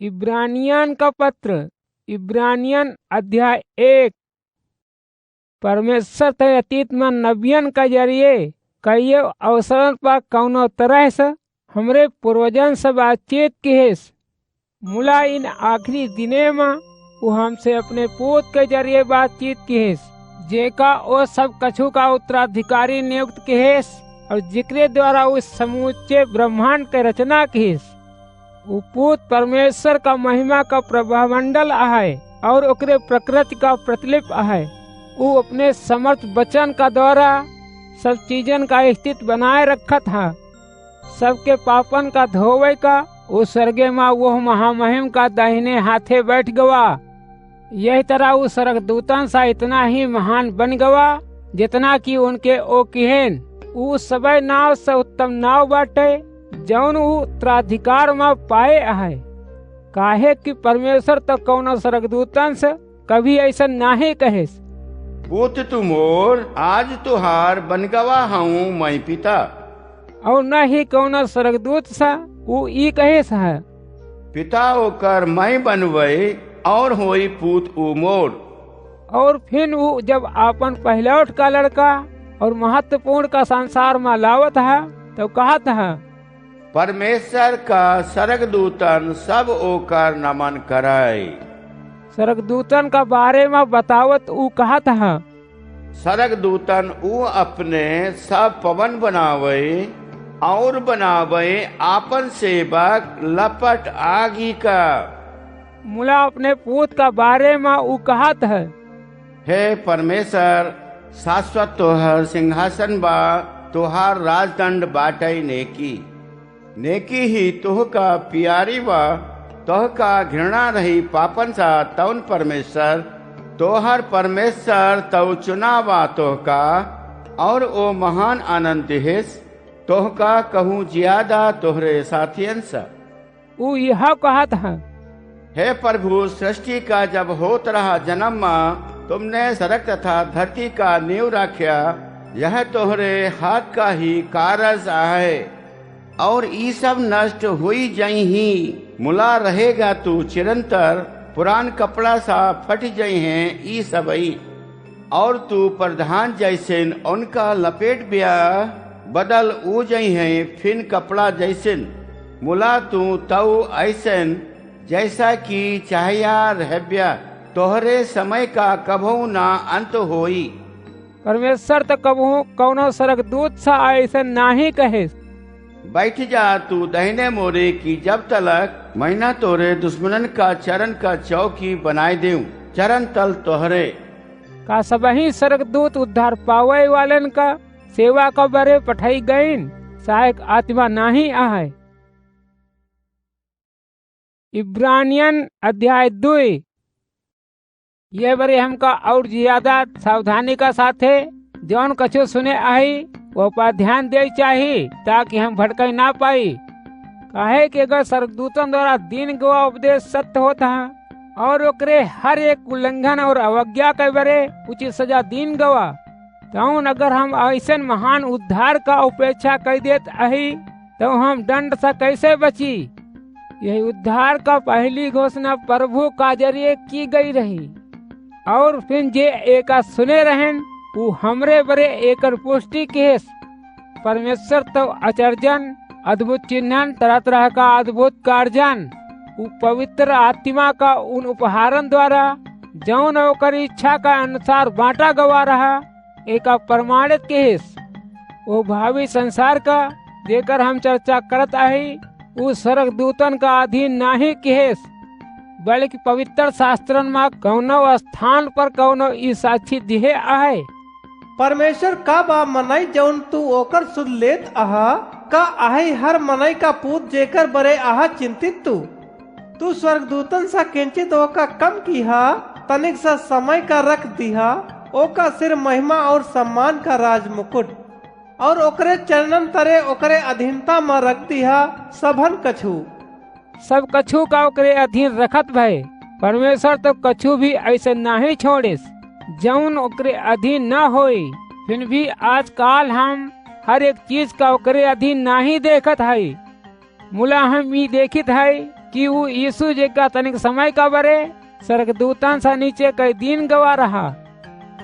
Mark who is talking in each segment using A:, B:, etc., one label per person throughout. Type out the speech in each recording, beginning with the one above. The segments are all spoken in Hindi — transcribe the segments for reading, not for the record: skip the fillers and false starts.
A: इब्रानियन का पत्र, इब्रानियन अध्याय 1। परमेश्वर ते अतीत में नबियन का जरिए कई अवसर पर कौनो तरह से हमरे पूर्वजन से बातचीत की है। मुला इन आखिरी दिने में वो हमसे अपने पूत के जरिए बातचीत की है, जेका वो सब कछु का उत्तराधिकारी नियुक्त की है और जिक्रे द्वारा उस समूचे ब्रह्मांड के रचना की है। वो पूत परमेश्वर का महिमा का प्रभामंडल है और ओकरे प्रकृति का प्रतिलिप है। वो अपने समर्थ वचन का द्वारा सब चीजन का अस्तित्व बनाए रखा था। सबके पापन का धोवे का वो स्वर्गे में वो महामहिम का दाहिने हाथे बैठ गवा। यही तरह वो स्वर्ग दूतन सा इतना ही महान बन गवा जितना कि उनके ओ किहेन वो सबे नाव से उत्तम नाव बाटे जौन वो उत्तराधिकार में पाए है। काहे कि परमेश्वर तो कौनो स्वर्गदूतन से कभी ऐसा नहीं कहे।
B: पूत तू मोर आज तुहार बन गवा हूँ मैं पिता,
A: और न ही कौनो स्वर्गदूत सा वो ई कहे है
B: पिता होकर मैं बनवे और होई पूत उ मोर।
A: और फिर वो जब अपन पहलौठ का लड़का और महत्वपूर्ण का संसार में लावत है तो कहत है
B: परमेश्वर का स्वर्गदूतन सब ओकर नमन कराए।
A: स्वर्गदूतन का बारे में बतावत ऊ कहत है
B: स्वर्गदूतन ऊ अपने सब पवन बनावे और बनावे आपन सेवक लपट आगी का।
A: मुला अपने पूत का बारे में ऊ कहत है
B: हे परमेश्वर शाश्वत तोहर सिंहासन बा, तोहार राजदंड बाटई नेकी ही तोह का प्यारी बा, तोह का घृणा रही पापन सा तौन परमेश्वर तोहर परमेश्वर तौ चुनावा तोह का और ओ महान आनंद हेस तोह का कहूँ ज्यादा तोहरे साथियन सा।
A: ऊ यह कहत है
B: हे प्रभु सृष्टि का जब होत रहा जन्म में तुमने सड़क तथा धरती का नींव रखा, यह तोहरे हाथ का ही कारज है और ये सब नष्ट हुई जाई ही। मुला रहेगा तू चिरंतर, पुरान कपड़ा सा फट जाई हैं ई सबई, और तू प्रधान जैसे उनका लपेट ब्याह बदल ऊ जाई हैं फिन कपड़ा जैसन। मुला तू तऊ ऐसन जैसा कि चाहिया रहब्या, तोहरे समय का कभू ना अंत होई।
A: परमेश्वर तो कबहू कौनो स्वर्गदूत सा ऐसा नहीं कहे
B: बैठ जा तू दहिने मोरे की जब तलक महीना तोरे दुश्मनन का चरण का चौकी बनाए देऊं, चरण तल तोहरे
A: का सबही स्वर्गदूत उद्धार पावे वालन का सेवा का बरे पठाई गईन, सहायक आत्मा नहीं आहे। इब्रानियन अध्याय 2। ये बरे हमका और ज्यादा सावधानी का साथे जौन कछु सुने आई वो पर ध्यान दे चाहिए ताकि हम भटक ना पाई। काहे कि अगर स्वर्गदूतन द्वारा दीन गवा उपदेश सत्य होता है और ओकरे हर एक उल्लंघन और अवज्ञा के बरे उचित सजा दीन गवा, तो अगर हम ऐसे महान उद्धार का उपेक्षा कर देत अही तो हम दंड से कैसे बची। यही उद्धार का पहली घोषणा प्रभु का जरिए की गई रही और फिर जे एक सुने रहन वो हमरे बरे एकर पुष्टि केस। परमेश्वर तो आचर्जन अद्भुत चिन्हन तरह तरह का अद्भुत कार्जन वो पवित्र आत्मा का उन उपहारन द्वारा जौन ओकर इच्छा का अनुसार बांटा गवा रहा एक प्रमाणित केस। वो भावी संसार का जेकर हम चर्चा करत आई वो स्वर्गदूतन का अधीन नहीं केस, बल्कि पवित्र शास्त्रन में कौनो स्थान पर कौनो ई साक्षी दिहे आहे।
C: परमेश्वर का बा मनई जौन तू ओकर सुन लेत आहा, का आहे हर मनई का पूत जेकर बरे आहा चिंतित तू स्वर्गदूतन सा किंचित ओका कम कीहा, तनिक सा समय का रख दिहा, ओका सिर महिमा और सम्मान का राज मुकुट और ओकरे चरणन तरे ओकरे अधीनता में रख दिहा सबन कछु।
A: सब कछु का ओकरे अधीन रखत भय। परमेश्वर तो कछु भी ऐसे नहीं छोड़े जौन ओकरे अधीन न होई। फिर भी आजकल हम हर एक चीज का ओकरे अधीन नहीं देखत है। मुला हम ये देखित है कि वो यीशु जी का तनिक समय का बरे स्वर्गदूतन से नीचे कई दिन गवा रहा।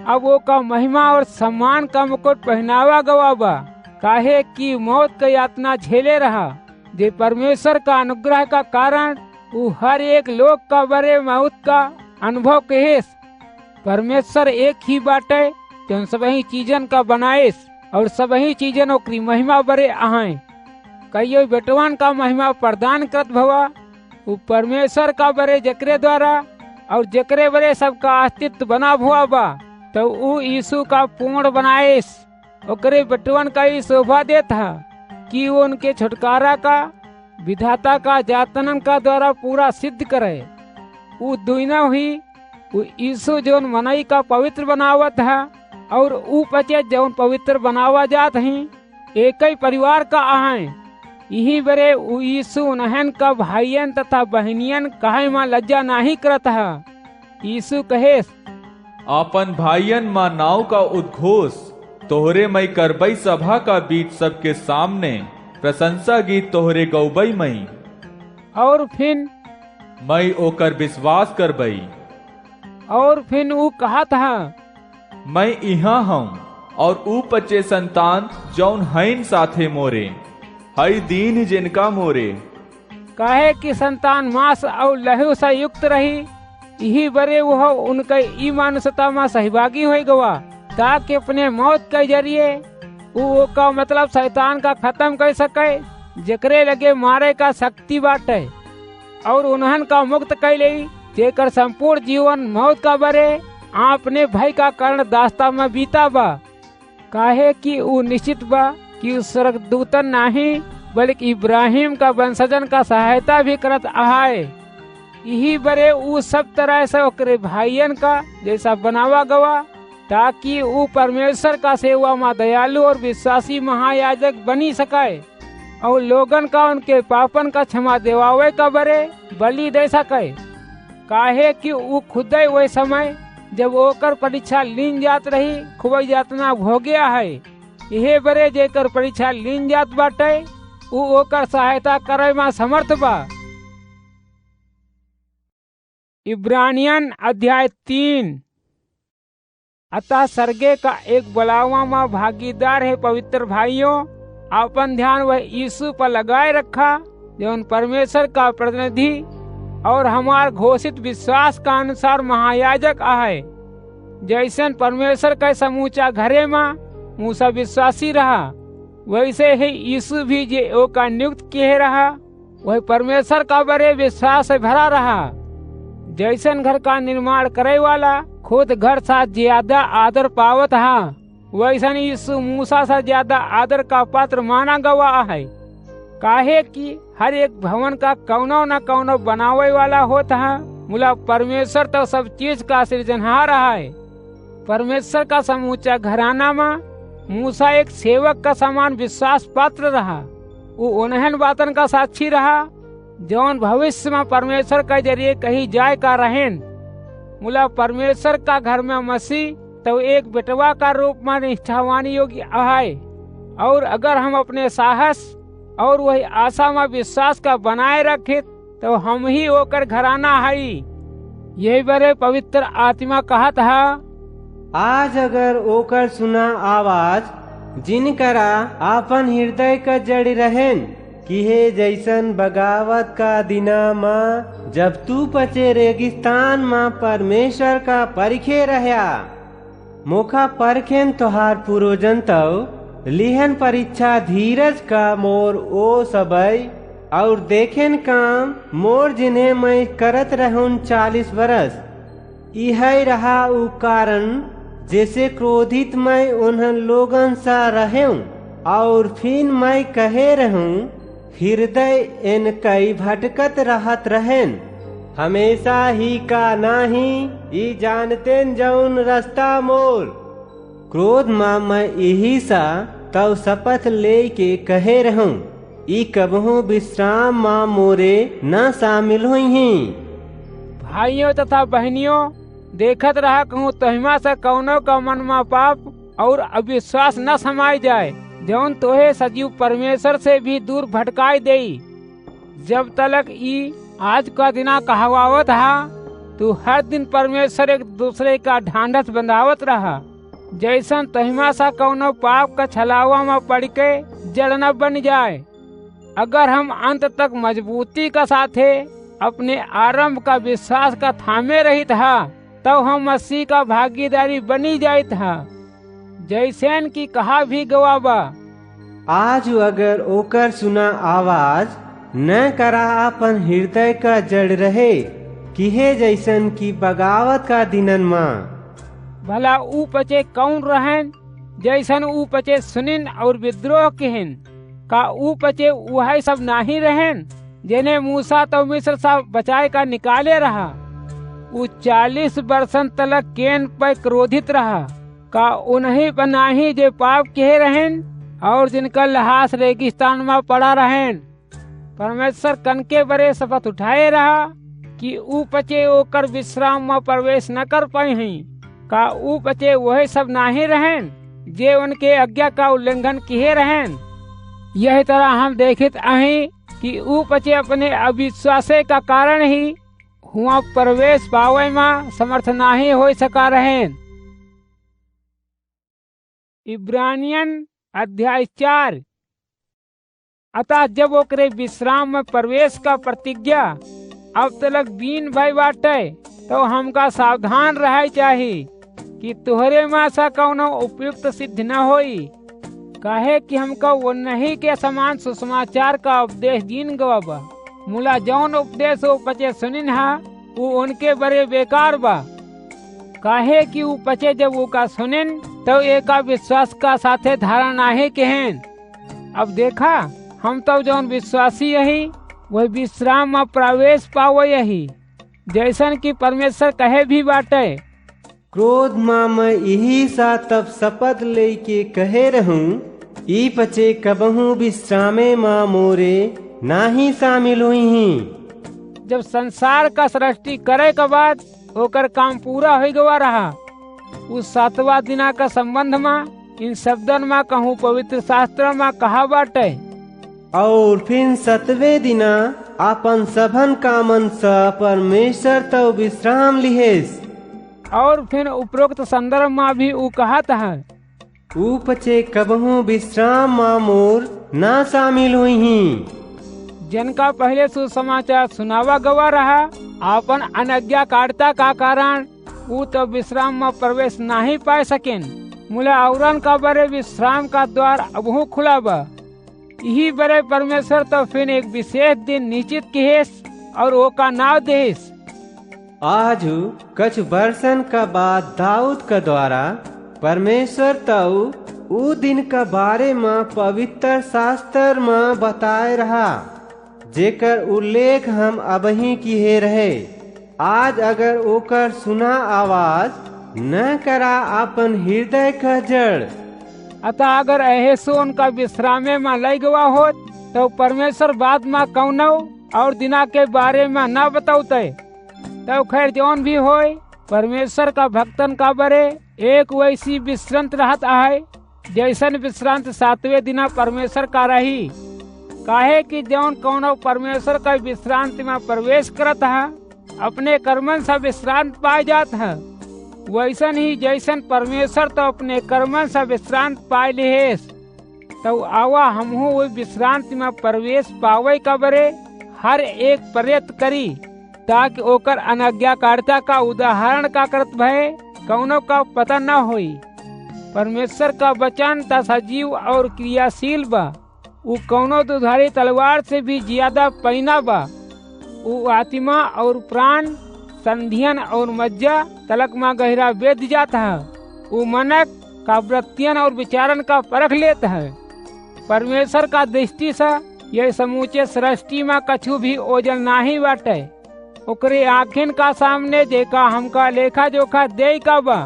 A: अब वो का महिमा और सम्मान का मुकुट पहनावा गवा बा, काहे कि मौत का यातना झेले रहा। जे परमेश्वर का अनुग्रह का कारण वो हर एक लोग का बरे मौत का अनुभव कहेस। परमेश्वर एक ही बाटे जो सबही चीजन का बनाएस और सबही चीजन ओकरी महिमा बरे आए। कईयो बेटवान का महिमा प्रदान करत भवा, वो परमेश्वर का बरे जकरे द्वारा और जकरे बरे सबका अस्तित्व बना हुआ बा, तो वो यीशु का पूर्ण बनाएस। ओकरे बेटवन का ही शोभा देता कि वो उनके छुटकारा का विधाता का जातनन का द्वारा पूरा सिद्ध करे। वो दुनिया हुई वो यीशु जोन मनई का पवित्र बनावत है और ऊ पचे जोन पवित्र बनावा जात ही एक ही परिवार का आहे। यही बरे वो यीशु उन्हन का भाईयन तथा बहनियन कहे मां लज्जा नहीं करत है। यीशु कहेस,
D: आपन भाईयन मां नाव का उद्घोष तोहरे मई करबई सभा का बीच सबके सामने प्रशंसा गीत तोहरे गौबई मई।
A: और फिर
D: मई ओकर विश्वास करबई।
A: और फिर वो कहा था,
D: मैं इहाँ हूँ और ऊ पचे संतान जौन हईन साथे मोरे, हई दीन जिनका मोरे।
A: काहे कि संतान मांस और लहू से युक्त रही, यही बरे वो उनके ई मानुषता में सहभागी हो गवा, ताकि अपने मौत के जरिए वो का मतलब शैतान का खत्म कर सके, जकरे लगे मारे का शक्ति बाटे, और उन्हन का मुक्त कर ले, जेकर संपूर्ण जीवन मौत का बरे अपने भाई का कारण दास्ता में बीता बा। काहे कि वो निश्चित बा कि स्वर्गदूतन नहीं बल्कि इब्राहिम का वंशजन का सहायता भी करत आए। यही बरे वो सब तरह से ओकरे भाईयन का जैसा बनावा गवा, ताकि वो परमेश्वर का सेवा में दयालु और विश्वासी महायाजक बनी सके और लोगन का उनके पापन का क्षमा देवावे का बरे बलि दे सके। काहे कि वो खुद वही समय जब ओकर परीक्षा लीन जात रही खूब यातना भोगया है। यही बरे जेकर परीक्षा लीन जात बाटे वो ओकर सहायता करे में समर्थ बा। इब्रानियन अध्याय 3। अतः सर्गे का एक बलावा में भागीदार है पवित्र भाइयों, अपन ध्यान वह यीशु पर लगाए रखा जो परमेश्वर का प्रतिनिधि और हमार घोषित विश्वास का अनुसार महायाजक आहे। जैसन परमेश्वर का समूचा घरे में मूसा विश्वासी रहा, वैसे ही यीशु भी जो का नियुक्त किए रहा, वह परमेश्वर का बड़े विश्वास से भरा रहा। जैसन घर का निर्माण करे वाला खुद घर से ज्यादा आदर पावत हा, वैसन यीशु मूसा से ज्यादा आदर का पात्र माना गवा है। काहे कि हर एक भवन का कौनो न कौनो बनावे वाला होता है, मुला परमेश्वर तो सब चीज का सृजनहार है। परमेश्वर का समूचा घराना में मूसा एक सेवक का समान विश्वास पात्र रहा। वो उन्हन बातन का साक्षी रहा जौन भविष्य में परमेश्वर के जरिए कही जाए का रहें। मुला परमेश्वर का घर में मसीह तो एक बेटवा का रूप में निष्ठावान योग्य है। और अगर हम अपने साहस और वही आशा में विश्वास का बनाए रखे तो हम ही होकर घराना है। यही बड़े पवित्र आत्मा कहा था,
E: आज अगर ओकर सुना आवाज जिनकरा आपन हृदय का जड़ रहेन कि हे जैसन बगावत का दिना माँ जब तू पचे रेगिस्तान माँ परमेश्वर का परिखे रहया, मोखा परखेन तोहार पूर्वजन तो लिहन परीक्षा धीरज का मोर ओ सबई और देखेन काम मोर जिन्हें मैं करत रहूं 40 बरस। यही रहा उ कारण जैसे क्रोधित मैं उन्हन लोगन सा रहूं और फिर मैं कहे रहूं हृदय इन कई भटकत रहत रहेन, हमेशा ही का नहीं ई जानते जौन रास्ता मोर। क्रोध माँ मैं यही सा तब शपथ ले के कहे रहूं ई कबहू विश्राम माँ मोरे न शामिल हुई हैं।
A: भाइयों तथा बहनियों, देखत रहा कहूँ तहिमा से कौनो का मन में पाप और अविश्वास न समाई जाए, जौन तोहे सजीव परमेश्वर से भी दूर भटकाई देई। जब तलक ई आज का दिना कहवावत हा, तू हर दिन परमेश्वर एक दूसरे का ढांढस बंधावत रहा, जैसन तहिमा सा कौनो पाप का छलावा में पड़ के जड़ न बन जाए। अगर हम अंत तक मजबूती का साथे अपने आरंभ का विश्वास का थामे रही था, तो हम मसीह का भागीदारी बनी जाये था, जैसन की कहा भी गवाबा।
E: आज अगर ओकर सुना आवाज न करा अपन हृदय का जड़ रहे, किहे जैसन की बगावत का दिनन माँ।
A: भला ऊ पचे कौन रहन, जैसन ऊ पचे सुनिन और विद्रोह केहन, का ऊ पचे वह सब नहीं रहन, जिन्हें मूसा तो मिस्र सा बचाए का निकाले रहा। ऊ 40 वर्षन तलक केन पर क्रोधित रहा, का उन्हीं पर नाही जे पाप कहे रहन और जिनका लहास रेगिस्तान में पड़ा रहन। परमेश्वर कन के बरे शपथ उठाए रहा कि ऊ पचे ओकर विश्राम में प्रवेश न कर पाए हैं, का ऊ पचे वही सब नहीं रहन जे उनके आज्ञा का उल्लंघन किए रहन। यही तरह हम देखित अहीं कि ऊ पचे अपने अविश्वासे का कारण ही हुआ प्रवेश पावे में समर्थ नहीं हो सका रहन। इब्रानियन अध्याय 4। अतः जब ओकरे विश्राम में प्रवेश का प्रतिज्ञा अब तलक बीन भई बाटे, तो हमका सावधान रहे चाहिए कि तुहरे में सा कौनो उपयुक्त सिद्ध न होई, काहे कि हमका वो नहीं के समान सुसमाचार का उपदेश दीन गवा। मुला जौन उपदेश वो पचे सुनिन हा, वो उनके बड़े बेकार बा, काहे कि वो पचे जब वो का सुनिन तो एका विश्वास का साथे धारण आहे केहन। अब देखा, हम तो जौन विश्वासी यही वही विश्राम में प्रवेश पावो यही, जैसन कि परमेश्वर कहे भी बाटे।
E: क्रोध माँ मैं यही सा तब शपथ ले के कहे रहूं, ई पचे कबहू विश्रामे माँ मोरे नाही शामिल हुई ही।
A: जब संसार का सृष्टि करे के बाद ओकर काम पूरा हो गवा रहा, उस 7वां दिना का संबंध में इन शब्दन में कहूँ पवित्र शास्त्र में कहा बाटे।
E: और फिर 7वें दिना अपन सभन कामन सा परमेश्वर तो विश्राम लिहेस।
A: और फिर उपरोक्त संदर्भ में भी ऊ कहत है,
E: ऊ पचे कबहू विश्राम माँ मोर ना शामिल हुई ही।
A: जिनका पहले सुसमाचार सुनावा गवा रहा, अपन अनज्ञाकारिता का कारण ऊ तो विश्राम में प्रवेश नहीं पा सकें। मुला औरन का बड़े विश्राम का द्वार अबहू खुला बा। यही बड़े परमेश्वर तो फिर एक विशेष दिन निश्चित किहेस और वो का नाव देस।
E: आज कुछ वर्षन का बाद दाऊद का द्वारा परमेश्वर तो ऊ दिन का बारे में पवित्र शास्त्र में बताए रहा, जेकर उल्लेख हम अबही किए रहे। आज अगर ओकर सुना आवाज न करा अपन हृदय का जड़।
A: अतः अगर ऐसो उनका विश्रामे में लग गवा हो, तो परमेश्वर बाद में कौनो और दिना के बारे में न बताउते। तो खैर जौन भी होए, परमेश्वर का भक्तन का बरे एक वैसी विश्रांत रहत है, जैसन विश्रांत 7वें दिना परमेश्वर का रही। काहे कि जौन कौनो परमेश्वर का विश्रांति में प्रवेश करत है, अपने कर्मन से विश्रांत पाए जात है, वैसन ही जैसन परमेश्वर तो अपने कर्मन से विश्रांत पाए लिहेस। तो आवा हमहू वो विश्रांति में प्रवेश पावे का बरे हर एक प्रयत्न करी, ताकि ओकर अनज्ञाकारिता का उदाहरण का करत भय कौनो का पता न होई। परमेश्वर का वचन ता सजीव और क्रियाशील बा, वो कौनो दुधारी तलवार से भी ज्यादा पैना बा। वो आत्मा और प्राण, संधियन और मज्जा तलक में गहरा वेद जाता है। वो मनक का वृत्तियन और विचारन का परख लेता है। परमेश्वर का दृष्टि से यह समूचे सृष्टि में कछु भी ओझल नहीं बाटे। ओकरे आँखिन का सामने देखा हमका लेखा जोखा दे का बा,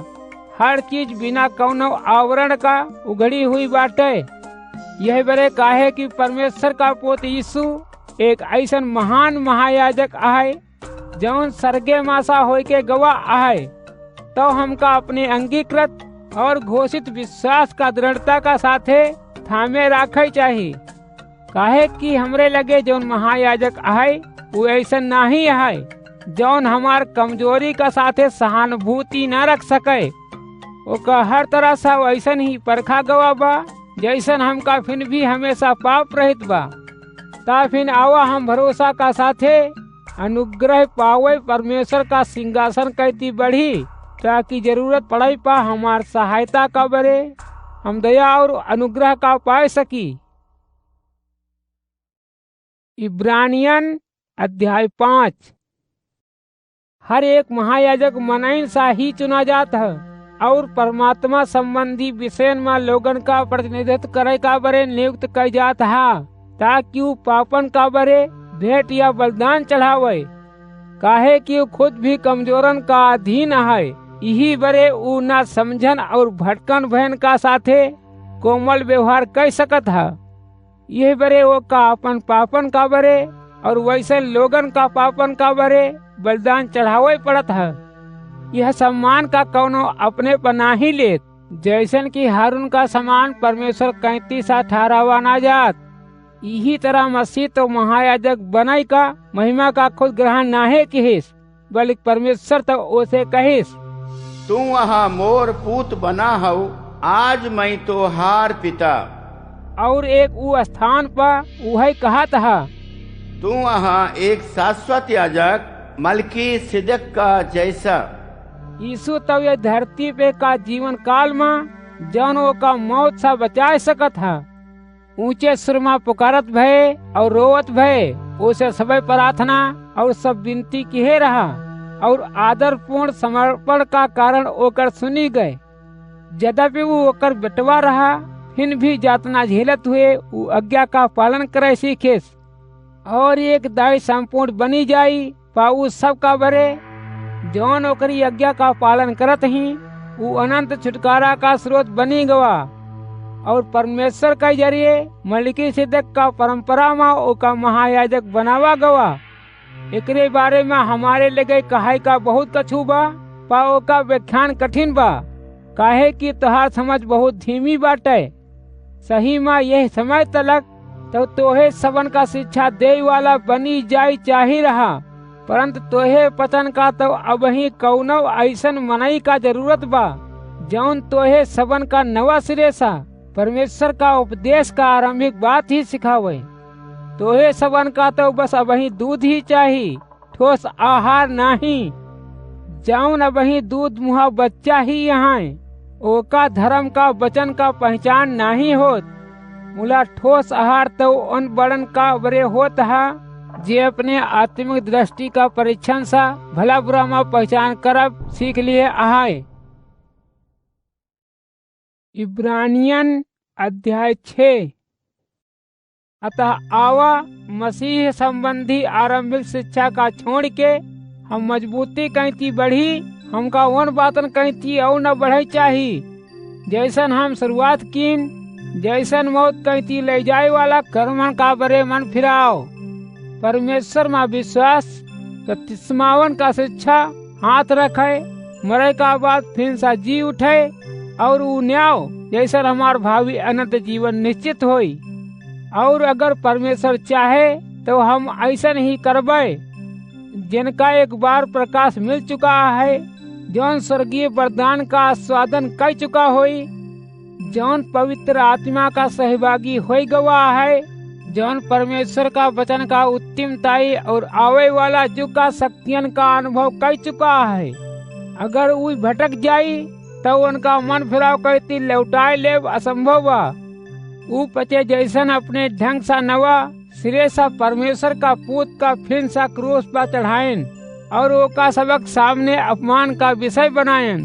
A: हर चीज बिना कौनो आवरण का उघड़ी हुई बाटे। यह बरे काहे कि परमेश्वर का पोत यीशु एक ऐसा महान महायाजक आहे, जौन सर्गे मासा होय के गवाह आहे। तो हमका अपने अंगीकृत और घोषित विश्वास का दृढ़ता का साथे थामे राखे चाहिए। काहे कि हमरे लगे जौन महायाजक आहे वो ऐसा नहीं है जौन हमार कमजोरी का साथे सहानुभूति न रख सके। ओका हर तरह से वैसा ही परखा गवा बा जैसन हमका फिर भी हमेशा पाप रहित बा। ता फिर आवा हम भरोसा का साथे अनुग्रह पावे परमेश्वर का सिंहासन कहती बढ़ी, ताकि जरूरत पड़े पा हमार सहायता का बरे हम दया और अनुग्रह का पाए सकी। इब्रानियन अध्याय 5। हर एक महायाजक मनइन सा ही चुना जाता है और परमात्मा संबंधी विषय में लोगन का प्रतिनिधित्व करे का बरे नियुक्त कर जाता है, ताकि वो पापन का बरे भेंट या बलिदान चढ़ावे। काहे कि वो खुद भी कमजोरन का अधीन है, यही बरे ऊ न समझन और भटकन बहन का साथे कोमल व्यवहार कर सकत है। यही बरे वो का अपन पापन का बरे और वैसे लोगन का पापन का बरे बलिदान चढ़ावे पड़त है। यह सम्मान का कौनो अपने पर नहीं लेत, जैसन कि हारून का समान परमेश्वर 35-18 ना जात। यही तरह मसीह तो महायाजक बनाई का महिमा का खुद ग्रहण नाहे किहिस, बल्कि परमेश्वर तो उसे कहिस,
B: तू वहाँ मोर पूत बना हऊ, आज मैं तो हार पिता।
A: और एक वो स्थान पर वही कहा था,
B: तू वहाँ एक शाश्वत याजक मलकी सिदक का जैसा।
A: यीशु तब ये धरती पे का जीवन काल में जानवों का मौत से बचा सकत है। ऊंचे सुर में पुकारत भय और रोवत भय उसे सब प्रार्थना और सब विनती किए रहा और आदर पूर्ण समर्पण का कारण ओकर सुनी गए। यद्यपि वो ओकर बेटवा रहा, फिर भी यातना झेलत हुए वो आज्ञा का पालन करे सीखेस और एक दाई संपूर्ण बनी जाई पाऊ सब का बरे जौन ओकरी आज्ञा का पालन करत ही वो अनंत छुटकारा का स्रोत बनी गवा और परमेश्वर के जरिए मलिकिसिदक का परंपरा में ओका महायाजक बनावा गवा। एकरे बारे में हमारे लगे कहाई का बहुत कछु बा, पाओ का व्याख्यान कठिन बा, काहे कि तोहार समझ बहुत धीमी बाटे। सही में यह समय तलक तो तोहे सबन का शिक्षा दे वाला बनी जाई चाही रहा, परंतु तोहे पतन का तो अब ही कौनो ऐसन मनई का जरूरत बा जौन तोहे सबन का नवा सिरे सा परमेश्वर का उपदेश का आरंभिक बात ही सिखावे। तोहे सबन का तो बस अब ही दूध ही चाहिए, ठोस आहार नहीं। जौन अब ही दूध मुहा बच्चा ही यहाँ ओका धर्म का वचन का पहचान नहीं होत। मुला ठोस आहार तो उन बड़न का बरे होत है जे अपने आत्मिक दृष्टि का परीक्षण सा भला बुरा में पहचान करब सीख लिए आहाय। इब्रानियन अध्याय 6। अतः आवा मसीह संबंधी आरंभिक शिक्षा का छोड़ के हम मजबूती कहती बढ़ी, हमका वन बातन कहती और न बढ़े चाहिए। जैसन हम शुरुआत कीन, जैसन मौत कहती ले जाए वाला कर्मन का बरे मन फिराओ। परमेश्वर में विश्वास बपतिस्मावन का शिक्षा हाथ रखे, मरे का बाद फिर सा जी उठे और न्याव जैसा हमार भावी अनंत जीवन निश्चित होई। और अगर परमेश्वर चाहे तो हम ऐसा ही करबे जिनका एक बार प्रकाश मिल चुका है, जौन स्वर्गीय वरदान का आस्वादन कर चुका होई, जौन पवित्र आत्मा का सहभागी हो गवा है, जौन परमेश्वर का वचन का उत्तमताई और आवे वाला युग का शक्तियन का अनुभव कर चुका है। अगर वो भटक जाई तो उनका मन फिराव कहती लौटाए ले असंभव बा। ऊ पचे जैसन अपने ढंग सा नवा सिरे सा परमेश्वर का पूत का फिर सा क्रूस पर चढ़ाएन और वो का सबक सामने अपमान का विषय बनाएन।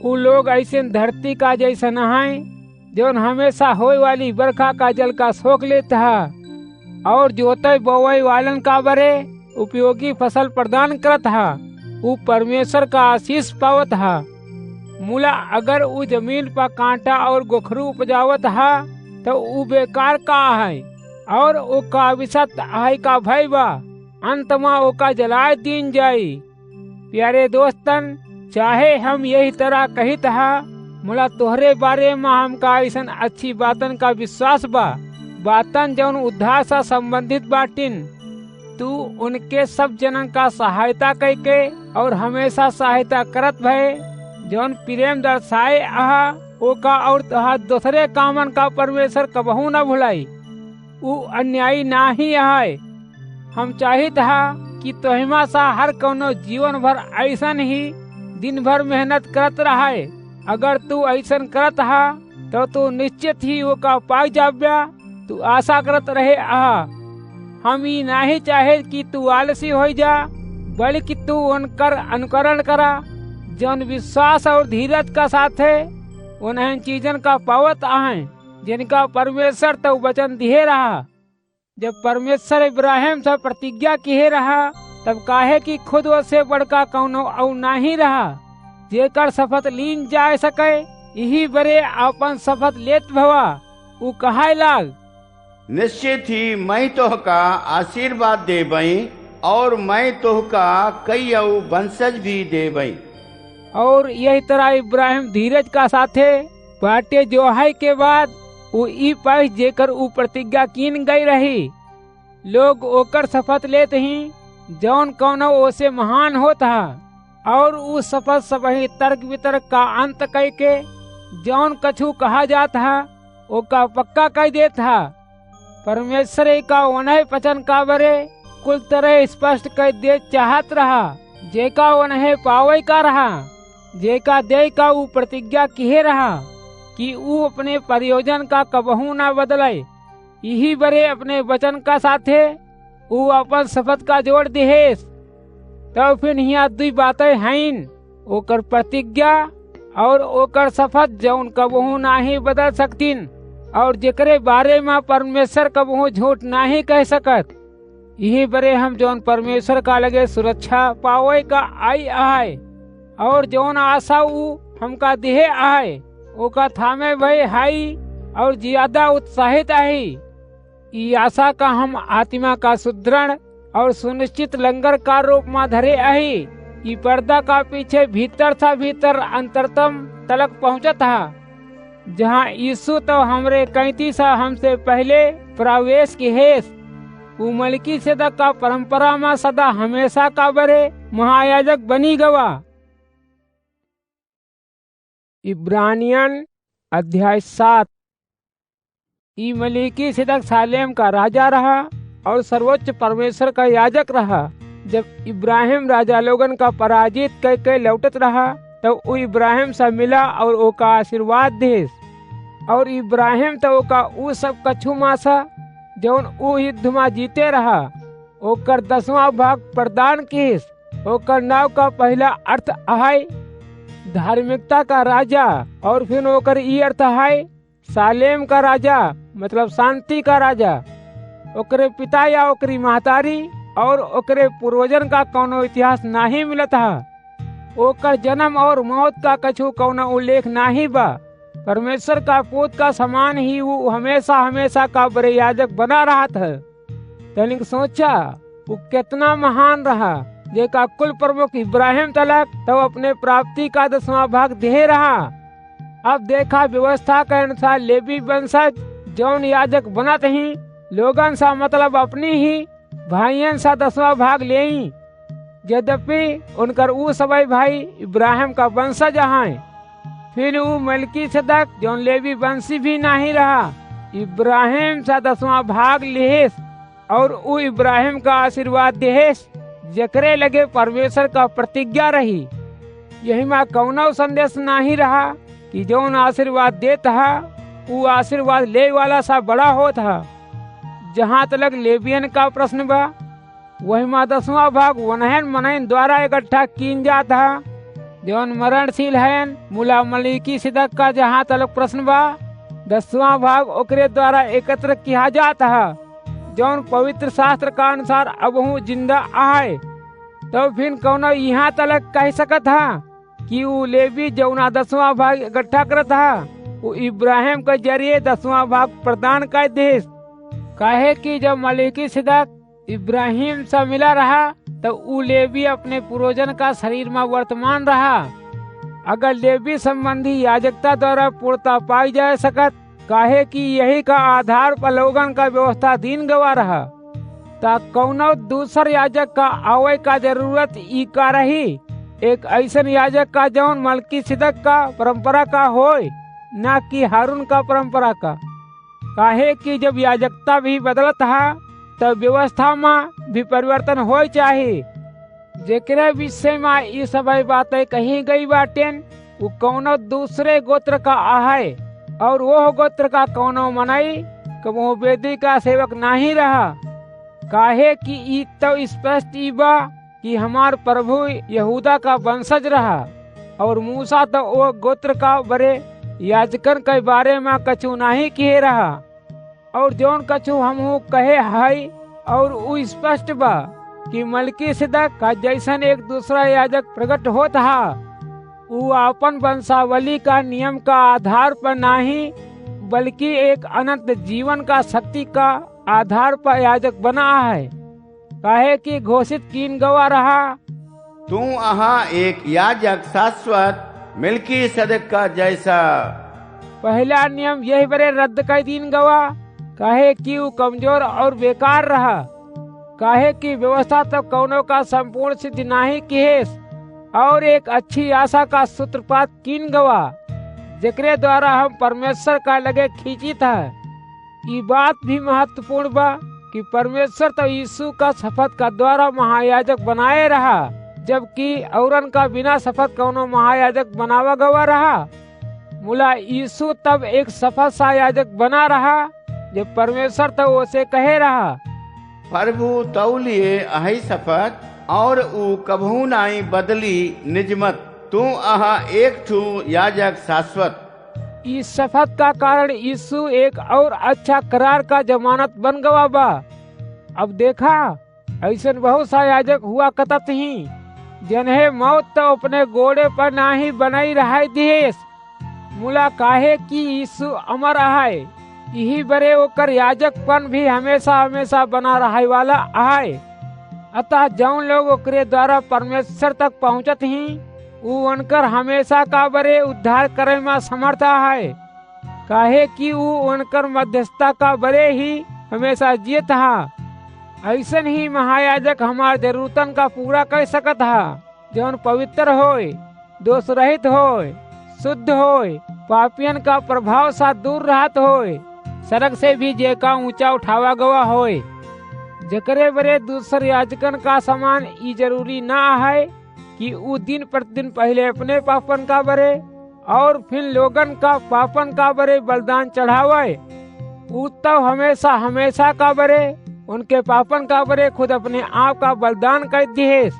A: ऊ लोग ऐसे धरती का जैसा नहाए जो हमेशा होए वाली बरखा का जल का सोख लेता है और जोते बोवई वालन का बरे उपयोगी फसल प्रदान करत है। ऊ परमेश्वर का आशीष पावत है। मूला अगर ऊ जमीन पर कांटा और गोखरू उपजावत है तो ऊ बेकार का है और ओ का विसत आय का भय बा, अंत में ओ का जलाए दीन जाई। प्यारे दोस्तन, चाहे हम यही तरह कहित है, मुला तोहरे बारे में हमका ऐसन अच्छी बातन का विश्वास बा, बातन जौन उद्धार से संबंधित बाटिन। तू उनके सब जनन का सहायता करके और हमेशा सहायता करत भय जौन प्रेम दर्शाए आहा ओका और तहा दूसरे कामन का परमेश्वर कबहू न भुलाई। ऊ अन्यायी ना ही है। हम चाहित हा कि तोहिमा सा हर कोनो जीवन भर ऐसन ही दिन भर मेहनत करत रहे। अगर तू ऐसन करत हा तो तू निश्चित ही ओका पाई जाब्या। तू आशा करत रहे आहा। हम ही नहीं चाहे कि तू आलसी हो जा, बल्कि तू उनकर अनुकरण करा जौन विश्वास और धीरज का साथ है उन्हें चीजन का पावत आहे जिनका परमेश्वर तो वचन दिए रहा। जब परमेश्वर इब्राहिम से प्रतिज्ञा किए रहा तब काहे कि खुद उससे बड़का कौनो और नहीं रहा जेकर शपथ लीन जा सके। यही बरे अपन शपथ लेत भवा। ऊ कहाय लाग,
B: निश्चित ही मैं तोहका आशीर्वाद देबई और मैं तोहका कई अऊ वंशज भी देबई।
A: और यही तरह इब्राहिम धीरज का साथे बाटे जो है के बाद ऊ ई पाई जेकर ऊ प्रतिज्ञा कीन गई रही। लोग ओकर शपथ लेते ही जौन कौनो ओसे महान होता और ऊ शपथ सबही तर्क वितर्क का अंत कह के जौन कछु कहा जाता ओका पक्का कह देता। परमेश्वर का उन्हें पचन का बरे कुल तरह स्पष्ट कर दे चाहत रहा जेका उन्हें पावे का रहा जेका दे का ऊ प्रतिज्ञा किए रहा कि ऊ अपने प्रयोजन का कबहू ना बदले। यही बरे अपने वचन का साथे ऊ अपन शपथ का जोड़ दिहेस। तो फिर यहाँ दुई बातें हैं, ओकर प्रतिज्ञा और ओकर शपथ जौन कबहू ना ही बदल सकतीन और जेकरे बारे में परमेश्वर कबहू झूठ ना ही कह सकत। यही बरे हम जौन परमेश्वर का लगे सुरक्षा पावे का आई आए और जौन आशा ऊ हमका दिहे आए ओका थामे भय हाई और ज्यादा उत्साहित आई। ई आशा का हम आत्मा का सुदृढ़ और सुनिश्चित लंगर का रूप में धरे आई। ई पर्दा का पीछे भीतर था भीतर अंतरतम तलक पहुँचा था जहाँ यीशु तो हमरे कैती सा हमसे पहले प्रवेश की हेस। वो मलिकिसेदक का परंपरा में सदा हमेशा का बरे महायाजक बनी गवा। इब्रानियन अध्याय 7। ई मलिकिसेदक सालेम का राजा रहा और सर्वोच्च परमेश्वर का याजक रहा। जब इब्राहिम राजा लोगन का पराजित करके लौटत रहा तो वो इब्राहिम से मिला और ओका आशीर्वाद देस। और इब्राहिम तो ओका ऊ सब कछु मासा जौन ऊ युद्ध में जीते रहा ओकर 10वां भाग प्रदान किस। ओकर नाव का पहला अर्थ है धार्मिकता का राजा और फिर ओकर ई अर्थ है सालेम का राजा मतलब शांति का राजा। ओकरे पिता या ओकरी महतारी और ओकरे पूर्वजन का कोनो इतिहास नहीं मिलता। ओकर जन्म और मौत का कछु कोनो उल्लेख नहीं बा। परमेश्वर का पूत का समान ही वो हमेशा हमेशा का बड़े याजक बना रहा था। तनिक सोचा वो कितना महान रहा जेका कुल प्रमुख इब्राहिम तलक तो अपने प्राप्ति का 10वां भाग दे रहा। अब देखा व्यवस्था के अनुसार लेवी वंशज जौन याजक बनत ही लोगन सा मतलब अपनी ही भाइयन सा 10वां भाग ले। यद्यपि उनकर ऊ सभी भाई इब्राहिम का वंशज हैं। फिर वो मलिकिसेदक जौन लेवी वंशी भी नहीं रहा इब्राहिम सा 10वां भाग लेस और वो इब्राहिम का आशीर्वाद देस जकरे लगे परमेश्वर का प्रतिज्ञा रही। यही में कौनो संदेश नहीं रहा कि जौन आशीर्वाद देता वो आशीर्वाद ले वाला सा बड़ा होता। जहाँ तक लेवियन का प्रश्न बा वही में 10वां भाग वनहन मनहन द्वारा इकट्ठा कीन जाता जौन मरणशील है। मुला मलिकिसेदक का जहाँ तक प्रश्न बा 10वां भाग ओकरे द्वारा एकत्र किया जाता जौन पवित्र शास्त्र का अनुसार अब हूँ जिंदा आए। तो फिर कौनो यहाँ तक कह सकत था कि वो लेवी जौना 10वां भाग इकट्ठा करता वो इब्राहिम के जरिए 10वां भाग प्रदान कर देस। काहे कि जब मलिकिसेदक इब्राहिम से मिला रहा तो वो लेवी अपने पूर्वजन का शरीर में वर्तमान रहा। अगर लेवी संबंधी याजकता द्वारा पूर्णता पाई जा सकत काहे कि यही का आधार पर लोगन का व्यवस्था दीन गवा रहा। ता कौनो दूसर याजक का आवे का जरूरत ई का रही। एक ऐसन याजक का जौन मलकीसिदक का परंपरा का होय, ना कि हारून का परंपरा का। काहे कि जब याजकता भी बदलत हा तब व्यवस्था में भी परिवर्तन होय चाहिए। जेकरे विषय में ये सब बातें कही गई बाटेन वो कौनो दूसरे गोत्र का आहे और वो गोत्र का कौनो मनई कबो वेदी का सेवक नहीं रहा। काहे कि ई तो स्पष्ट ई बा कि हमार प्रभु यहूदा का वंशज रहा और मूसा तो वो गोत्र का बड़े याजकन के बारे में कछु नहीं कहे रहा। और जौन कछु हमहू कहे है और वो स्पष्ट बा कि मलकीसिदक का जैसन एक दूसरा याजक प्रकट होता है, वो अपन वंशावली का नियम का आधार पर नहीं बल्कि एक अनंत जीवन का शक्ति का आधार पर याजक बना है। काहे कि घोषित कीन गवा रहा,
B: तू अहाँ एक याजक शाश्वत मलकीसिदक का जैसा।
A: पहला नियम यही बरे रद्द कर दीन गवा। काहे कि वो कमजोर और बेकार रहा। काहे कि व्यवस्था तो कौनों का संपूर्ण सिद्ध नहीं किहेस और एक अच्छी आशा का सूत्रपात कीन गवा जेकरे द्वारा हम परमेश्वर का लगे खींची था। ये बात भी महत्वपूर्ण बा कि परमेश्वर तो यीशु का शपथ का द्वारा महायाजक बनाए रहा, जबकि औरन का बिना शपथ कौनो महायाजक बनावा गवा रहा। मुला यीशु तब एक सफल सा याजक बना रहा जब परमेश्वर तो उसे कहे रहा,
B: प्रभु तौलिए अहि शपथ और ऊ कभू नाई बदली निजमत। तू अहाँ एक ठू याजक शाश्वत।
A: इस शपथ का कारण यीशु एक और अच्छा करार का जमानत बन गवा बा। अब देखा ऐसे बहुत सा याजक हुआ कतत ही जिन्हें मौत तो अपने गोड़े पर ना ही बनाई रहा दिहेस। मुला काहे कि यीशु अमर है, यही बरे ओकर याजकपन भी हमेशा हमेशा बना रहे वाला है। अतः जौन लोग ओकरे द्वारा परमेश्वर तक पहुँचत ही वो उनकर हमेशा का बरे उद्धार करे में समर्थ है। काहे कि वो उनकर मध्यस्थता का बरे ही हमेशा जीत हा। ऐसन ही महायाजक हमार जरूरतन का पूरा कर सकत हा, जौन पवित्र होए, दोष रहित होए, शुद्ध होए, पापियन का प्रभाव सा दूर रहत होए, सड़क से भी जेका ऊंचा उठावा गवा होए। जकरे बरे दूसर याजकन का समान ई जरूरी ना है कि वो दिन प्रतिदिन पहले अपने पापन का बरे और फिर लोगन का पापन का बरे बलिदान चढ़ावे। वो तो हमेशा हमेशा का बरे उनके पापन का बरे खुद अपने आप का बलिदान कर दिहेस।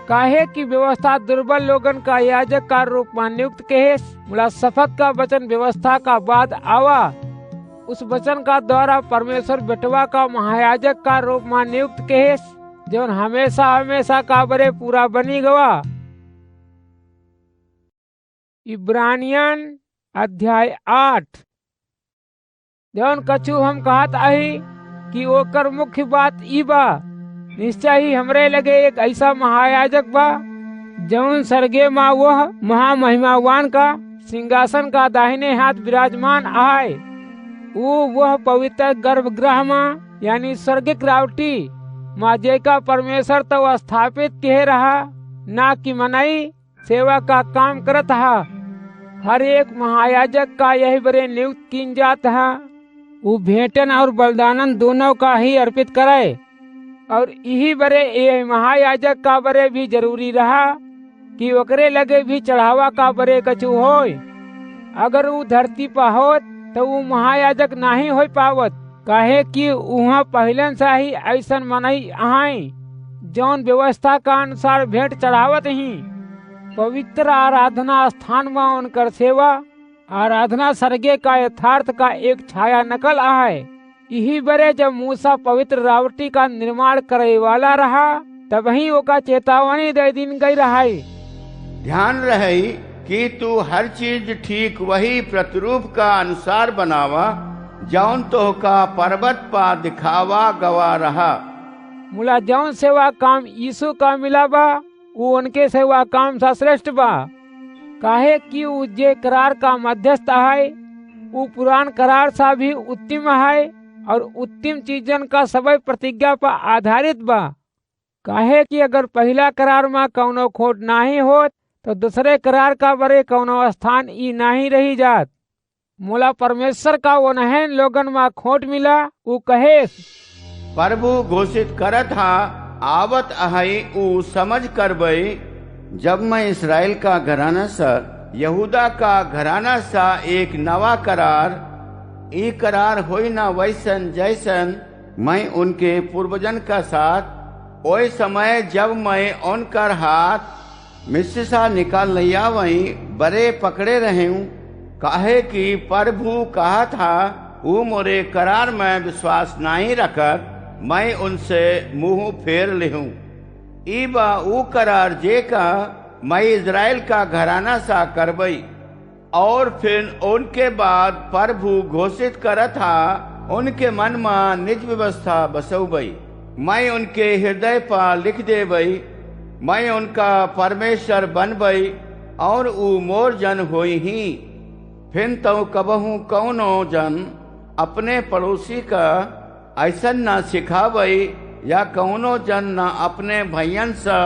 A: काहे कि व्यवस्था दुर्बल लोगन का याजक का रूप में नियुक्त कहेस। मुला शपथ का वचन व्यवस्था का बाद आवा, उस वचन का द्वारा परमेश्वर बेटवा का महायाजक का रूप में नियुक्त कहेस, जो हमेशा हमेशा का बरे पूरा बनी गवा। इब्रानियन अध्याय 8। जौन कछु हम कहत आही कि ओकर मुख्य बात ई बा, निश्चय ही हमरे लगे एक ऐसा महायाजक बा जौन स्वर्गे में वह महामहिमावान का सिंहासन का दाहिने हाथ विराजमान आए। वह पवित्र गर्भगृह में यानी स्वर्गिक रावटी माजे का परमेश्वर तो स्थापित कह रहा, ना कि मनई सेवा का काम करत हा। हर एक महायाजक का यही बरे नियुक्त किन जात है, वो भेंटन और बलिदानन दोनों का ही अर्पित करे। और यही बरे ये महायाजक का बरे भी जरूरी रहा कि ओकरे लगे भी चढ़ावा का बरे कछु होय। अगर वो धरती पर होत तो वो महायाजक नहीं हो पावत। काहे कि वहाँ पहलन से ही ऐसा मनई आए जौन व्यवस्था का अनुसार भेंट चढ़ावत ही। पवित्र आराधना स्थान में उनकर सेवा आराधना सर्गे का यथार्थ का एक छाया नकल है। यही बरे जब मूसा पवित्र रावटी का निर्माण करे वाला रहा तब ही ओका चेतावनी दे दिन गई रहा।
B: ध्यान रहे कि तू हर चीज ठीक वही प्रतिरूप का अनुसार बनावा जौन तो का पर्वत पा दिखावा गवा रहा।
A: मुला जौन सेवा काम यीशु का मिला बा वो उनके सेवा काम सा श्रेष्ठ बा। काहे कि वो जे करार का मध्यस्थ है वो पुरान करार सा भी उत्तम है और उत्तम चीजन का सबे प्रतिज्ञा पर आधारित बा। काहे कि अगर पहला करार में कौनो खोट नहीं होत तो दूसरे करार का बरे कौनो स्थान ई नहीं रही जात। मोला परमेश्वर का वो नहन लोगन में खोट मिला ऊ कहे
B: प्रभु घोषित करत हा आवत अहई ऊ समझ करबई जब मैं इसराइल का घराना सा यहूदा का घराना सा एक नवा करार ई करार होई ना वैसन जैसन मैं उनके पूर्वजन का साथ ओए समय जब मैं उनकर हाथ मिस्र सा निकाल लिया वही बड़े पकड़े रहे हूँ। काहे कि प्रभु कहा था वो मोरे करार में विश्वास नहीं रखकर मैं उनसे मुंह फेर लेहूँ। ईबा ऊ करार जे का मैं इज़राइल का घराना सा करबई और फिर उनके बाद प्रभु घोषित करा था उनके मन में निज व्यवस्था बसौबई। मैं उनके हृदय पर लिख देबई, मैं उनका परमेश्वर बनबई और ऊ मोर जन होई ही। फिर तो कबहू कौनो जन अपने पड़ोसी का ऐसा न सिखावई या कौनो जन न अपने भैयन सा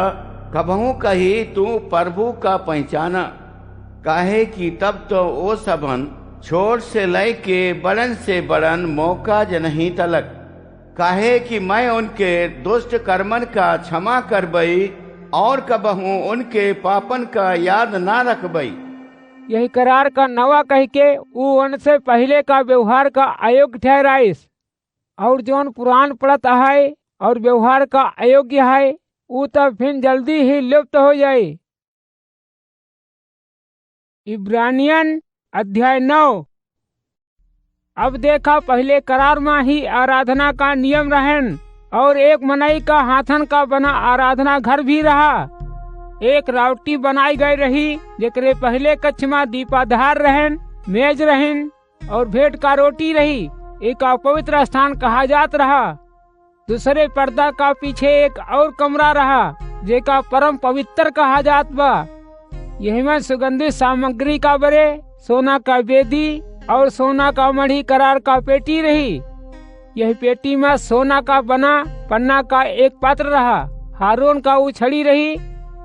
B: कबहू कही तू प्रभु का पहचाना। काहे कि तब तो वो सबन छोट से लय के बड़न से बड़न मौका जनही तलक। काहे कि मैं उनके दुष्ट कर्मन का क्षमा करबई और कबहू उनके पापन का याद ना रखबई।
A: यही करार का नवा कह के ऊ उनसे पहले का व्यवहार का अयोग्य ठहराइस और जौन पुराण पड़त है और व्यवहार का अयोग्य है ऊ तब फिर जल्दी ही लुप्त हो जाए। इब्रानियन अध्याय 9। अब देखा पहले करार में ही आराधना का नियम रहन और एक मनई का हाथन का बना आराधना घर भी रहा। एक रावटी बनाई गई रही जेकरे पहले कच्छ में दीपाधार रहन, मेज रहन और भेंट का रोटी रही। एक अपवित्र स्थान कहा जात रहा। दूसरे पर्दा का पीछे एक और कमरा रहा जेका परम पवित्र कहा जात बा। यही में सुगंधित सामग्री का बरे सोना का वेदी और सोना का मढ़ी करार का पेटी रही। यह पेटी में सोना का बना पन्ना का एक पात्र रहा। हारून का उछड़ी रही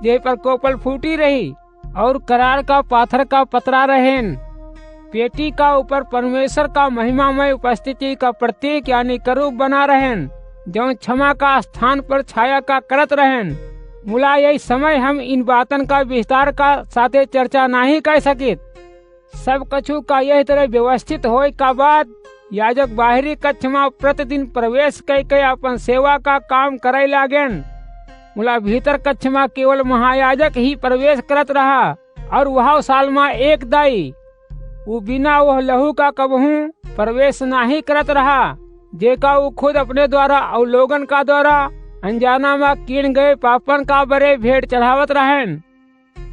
A: जे पर कोपल फूटी रही और करार का पाथर का पतरा रहेन। पेटी का ऊपर परमेश्वर का महिमामय उपस्थिति का प्रतीक यानी करूब बना रहेन जो क्षमा का स्थान पर छाया का करत रहेन। मुला यही समय हम इन बातन का विस्तार का साथे चर्चा नहीं कर सकित। सब कछु का यह तरह व्यवस्थित होए का बाद याजक बाहरी कक्ष में प्रतिदिन प्रवेश करके अपन सेवा का काम करे लागेन। मुला भीतर कक्ष में केवल महायाजक ही प्रवेश करत रहा और वह साल में एक दाई वो बिना वह लहू का कबहू प्रवेश नहीं करत रहा जेका वो खुद अपने द्वारा और लोगन का द्वारा अनजाना में कीन गए पापन का बरे भेंट चढ़ावत रहेन।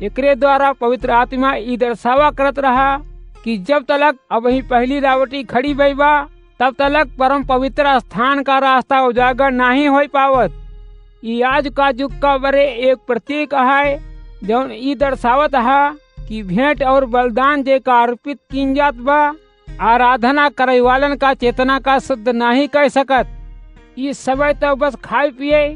A: एकरे द्वारा पवित्र आत्मा ई दर्शावा करत रहा कि जब तलक अब ही पहली रावटी खड़ी बा तब तलक परम पवित्र स्थान का रास्ता उजागर नहीं हो पावत। ई आज का युग का बरे एक प्रतीक है जौन ई दर्शावत है कि भेंट और बलिदान जे का अर्पित किन जात बा आराधना करे वालन का चेतना का शुद्ध नहीं कर सकत। इस समय तो बस खाए पिए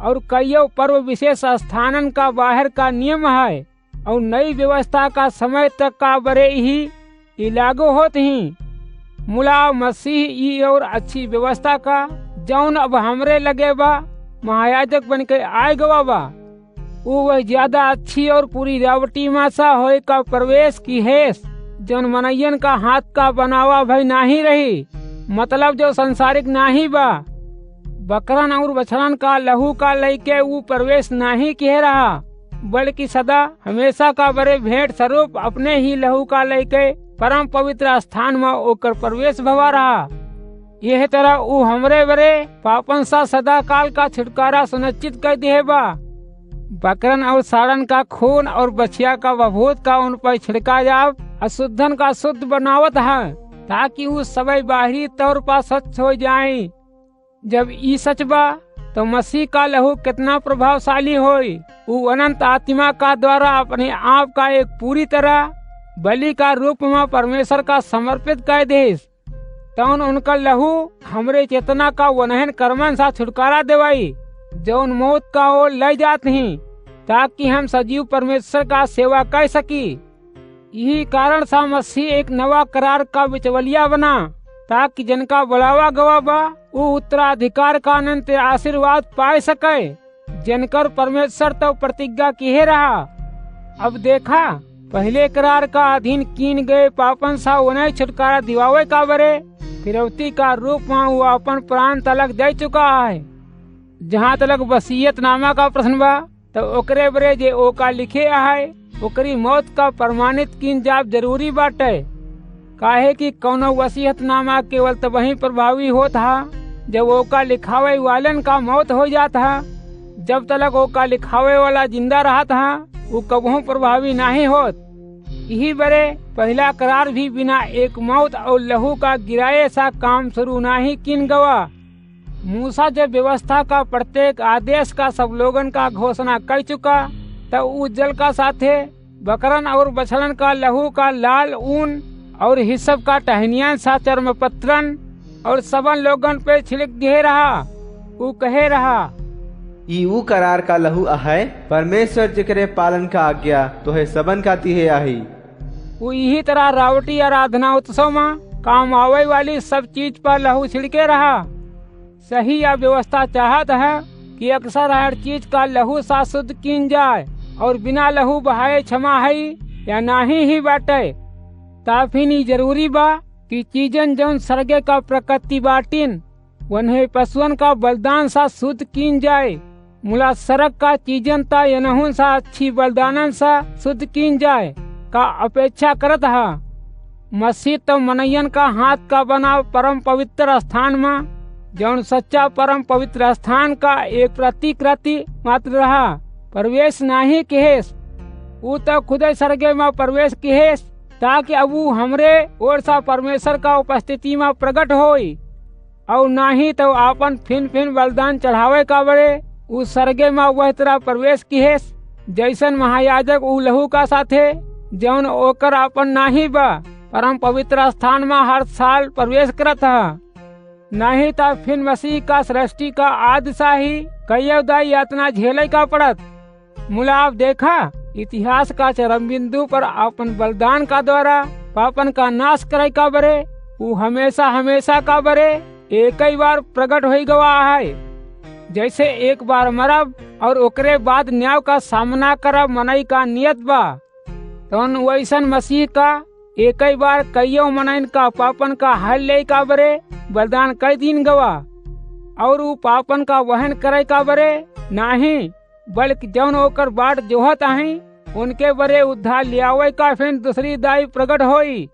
A: और कईयों पर्व विशेष स्थानन का बाहर का नियम है और नई व्यवस्था का समय तक का बरे ही लागू होत ही। मुला मसीह ई और अच्छी व्यवस्था का जौन अब हमरे लगे बा महायाजक बन के आए गवा बा वह ज्यादा अच्छी और पूरी रावटी मासा होए का प्रवेश की हेस जौन मनयन का हाथ का बनावा भाई नहीं रही, मतलब जो संसारिक नहीं बा। बकरन और बछड़न का लहू का लेके वो प्रवेश नहीं किए रहा बल्कि सदा हमेशा का बड़े भेंट स्वरूप अपने ही लहू का लेके परम पवित्र स्थान में ओकर प्रवेश भवा रहा। यह तरह वो हमरे बरे पापन सा सदा काल का छुटकारा सुनिश्चित कर दिए बा। बकरन और साड़न का खून और बछिया का वभूत का उन पर छिड़का जाव अशुद्धन का शुद्ध बनावत है ताकि वो सभी बाहरी तौर पर स्वच्छ हो जाए। जब ई सच बा तो मसीह का लहू कितना प्रभावशाली होई। वो अनंत आत्मा का द्वारा अपने आप का एक पूरी तरह बलि का रूप में परमेश्वर का समर्पित कर दे। तौन उनका लहू हमरे चेतना का वनहन कर्मन सा छुटकारा देवाई जौन मौत का ओर ले जात ही, ताकि हम सजीव परमेश्वर का सेवा कर सकी। यही कारण सा मसीह एक नवा करार का बिचवलिया बना, ताकि जिनका बढ़ावा गवाबा वो उत्तराधिकार का अनंत आशीर्वाद पाए सके, जिनकर परमेश्वर तो प्रतिज्ञा किए रहा। अब देखा, पहले करार का अधीन कीन गए पापन सा उन्हें छुटकारा दिवावे का बरे फिरौती का रूप में वो अपन प्राण तलक दे चुका है। जहाँ तलक वसीयत नामा का प्रश्न बा, तो ओकरे बरे जे ओका लिखे है ओकरी मौत का प्रमाणित कीन जाब जरूरी बाटे। काहे कि कौनो वसीयत नामा केवल तब वही प्रभावी होता है जब ओका लिखावे वालन का मौत हो जाता है। जब तलक ओका लिखावे वाला जिंदा रहा था वो कबहू प्रभावी नहीं होत। यही बरे पहला करार भी बिना एक मौत और लहू का गिराए सा काम शुरू नहीं किन गवा। मूसा जब व्यवस्था का प्रत्येक आदेश का सब लोगन का घोषणा कर चुका, तब उस जल का साथे बकरन और बछड़न का लहू का लाल ऊन और हिस्सब का टहनियन सा चर्म पत्रन और सबन लोगन पे छिड़क दे रहा। वो कहे रहा,
F: ई ऊ करार का लहू है परमेश्वर जिकरे पालन का आज्ञा तो है सबन का तिहे आही।
A: वो यही तरह रावटी आराधना उत्सव में काम आवे वाली सब चीज पर लहू छिड़के रहा। सही या व्यवस्था चाहत है कि अक्सर हर चीज का लहू सा शुद्ध कीन जाए और बिना लहू बहाए क्षमा है या नाही ही बाटे। ताफिनी जरूरी बा कि चीजन जौन सरगे का प्रकृति बाटिन वन्हे पशुअन का बलिदान सा शुद्ध कीन जाए। मुला सरक का चीजन ता यनहुन सा अच्छी बलिदानन सा शुद्ध कीन जाए का अपेक्षा करत है। मसीह तो मनयन का हाथ का बना परम पवित्र स्थान में जौन सच्चा परम पवित्र स्थान का एक प्रतिकृति मात्र रहा, प्रवेश नहीं किहेस। वो तो खुद सरगे में प्रवेश किहेस ताकि अब वो हमरे ओर सा परमेश्वर का उपस्थिति में प्रकट होई और नहीं तो आपन फिन फिन बलिदान चढ़ावे का बड़े उस सरगे में वह तरह प्रवेश किहेस जैसन महायाजक उ लहू का साथे जौन ओकर आपन नाही बा परम पवित्र स्थान में हर साल प्रवेश करत है। नहीं तो फिर मसीह का सृष्टि का आदिशाही कई दाई यातना झेले का पड़त। मुला आप देखा, इतिहास का चरम बिंदु पर अपन बलिदान का द्वारा पापन का नाश करे का बरे वो हमेशा हमेशा का बरे एक ही बार प्रकट हो गवा है। जैसे एक बार मरब और ओकरे बाद न्याय का सामना करब मनई का नियत बा, तो वैसन मसीह का एक ही बार कईयों मनइन का पापन का हल ले का बरे बलिदान कई दिन गवा और वो पापन का वहन करे का बरे नहीं, बल्कि जौन ओकर बाट जोहत आही उनके बरे उद्धार लियावे का फिर दूसरी दाई प्रकट होई।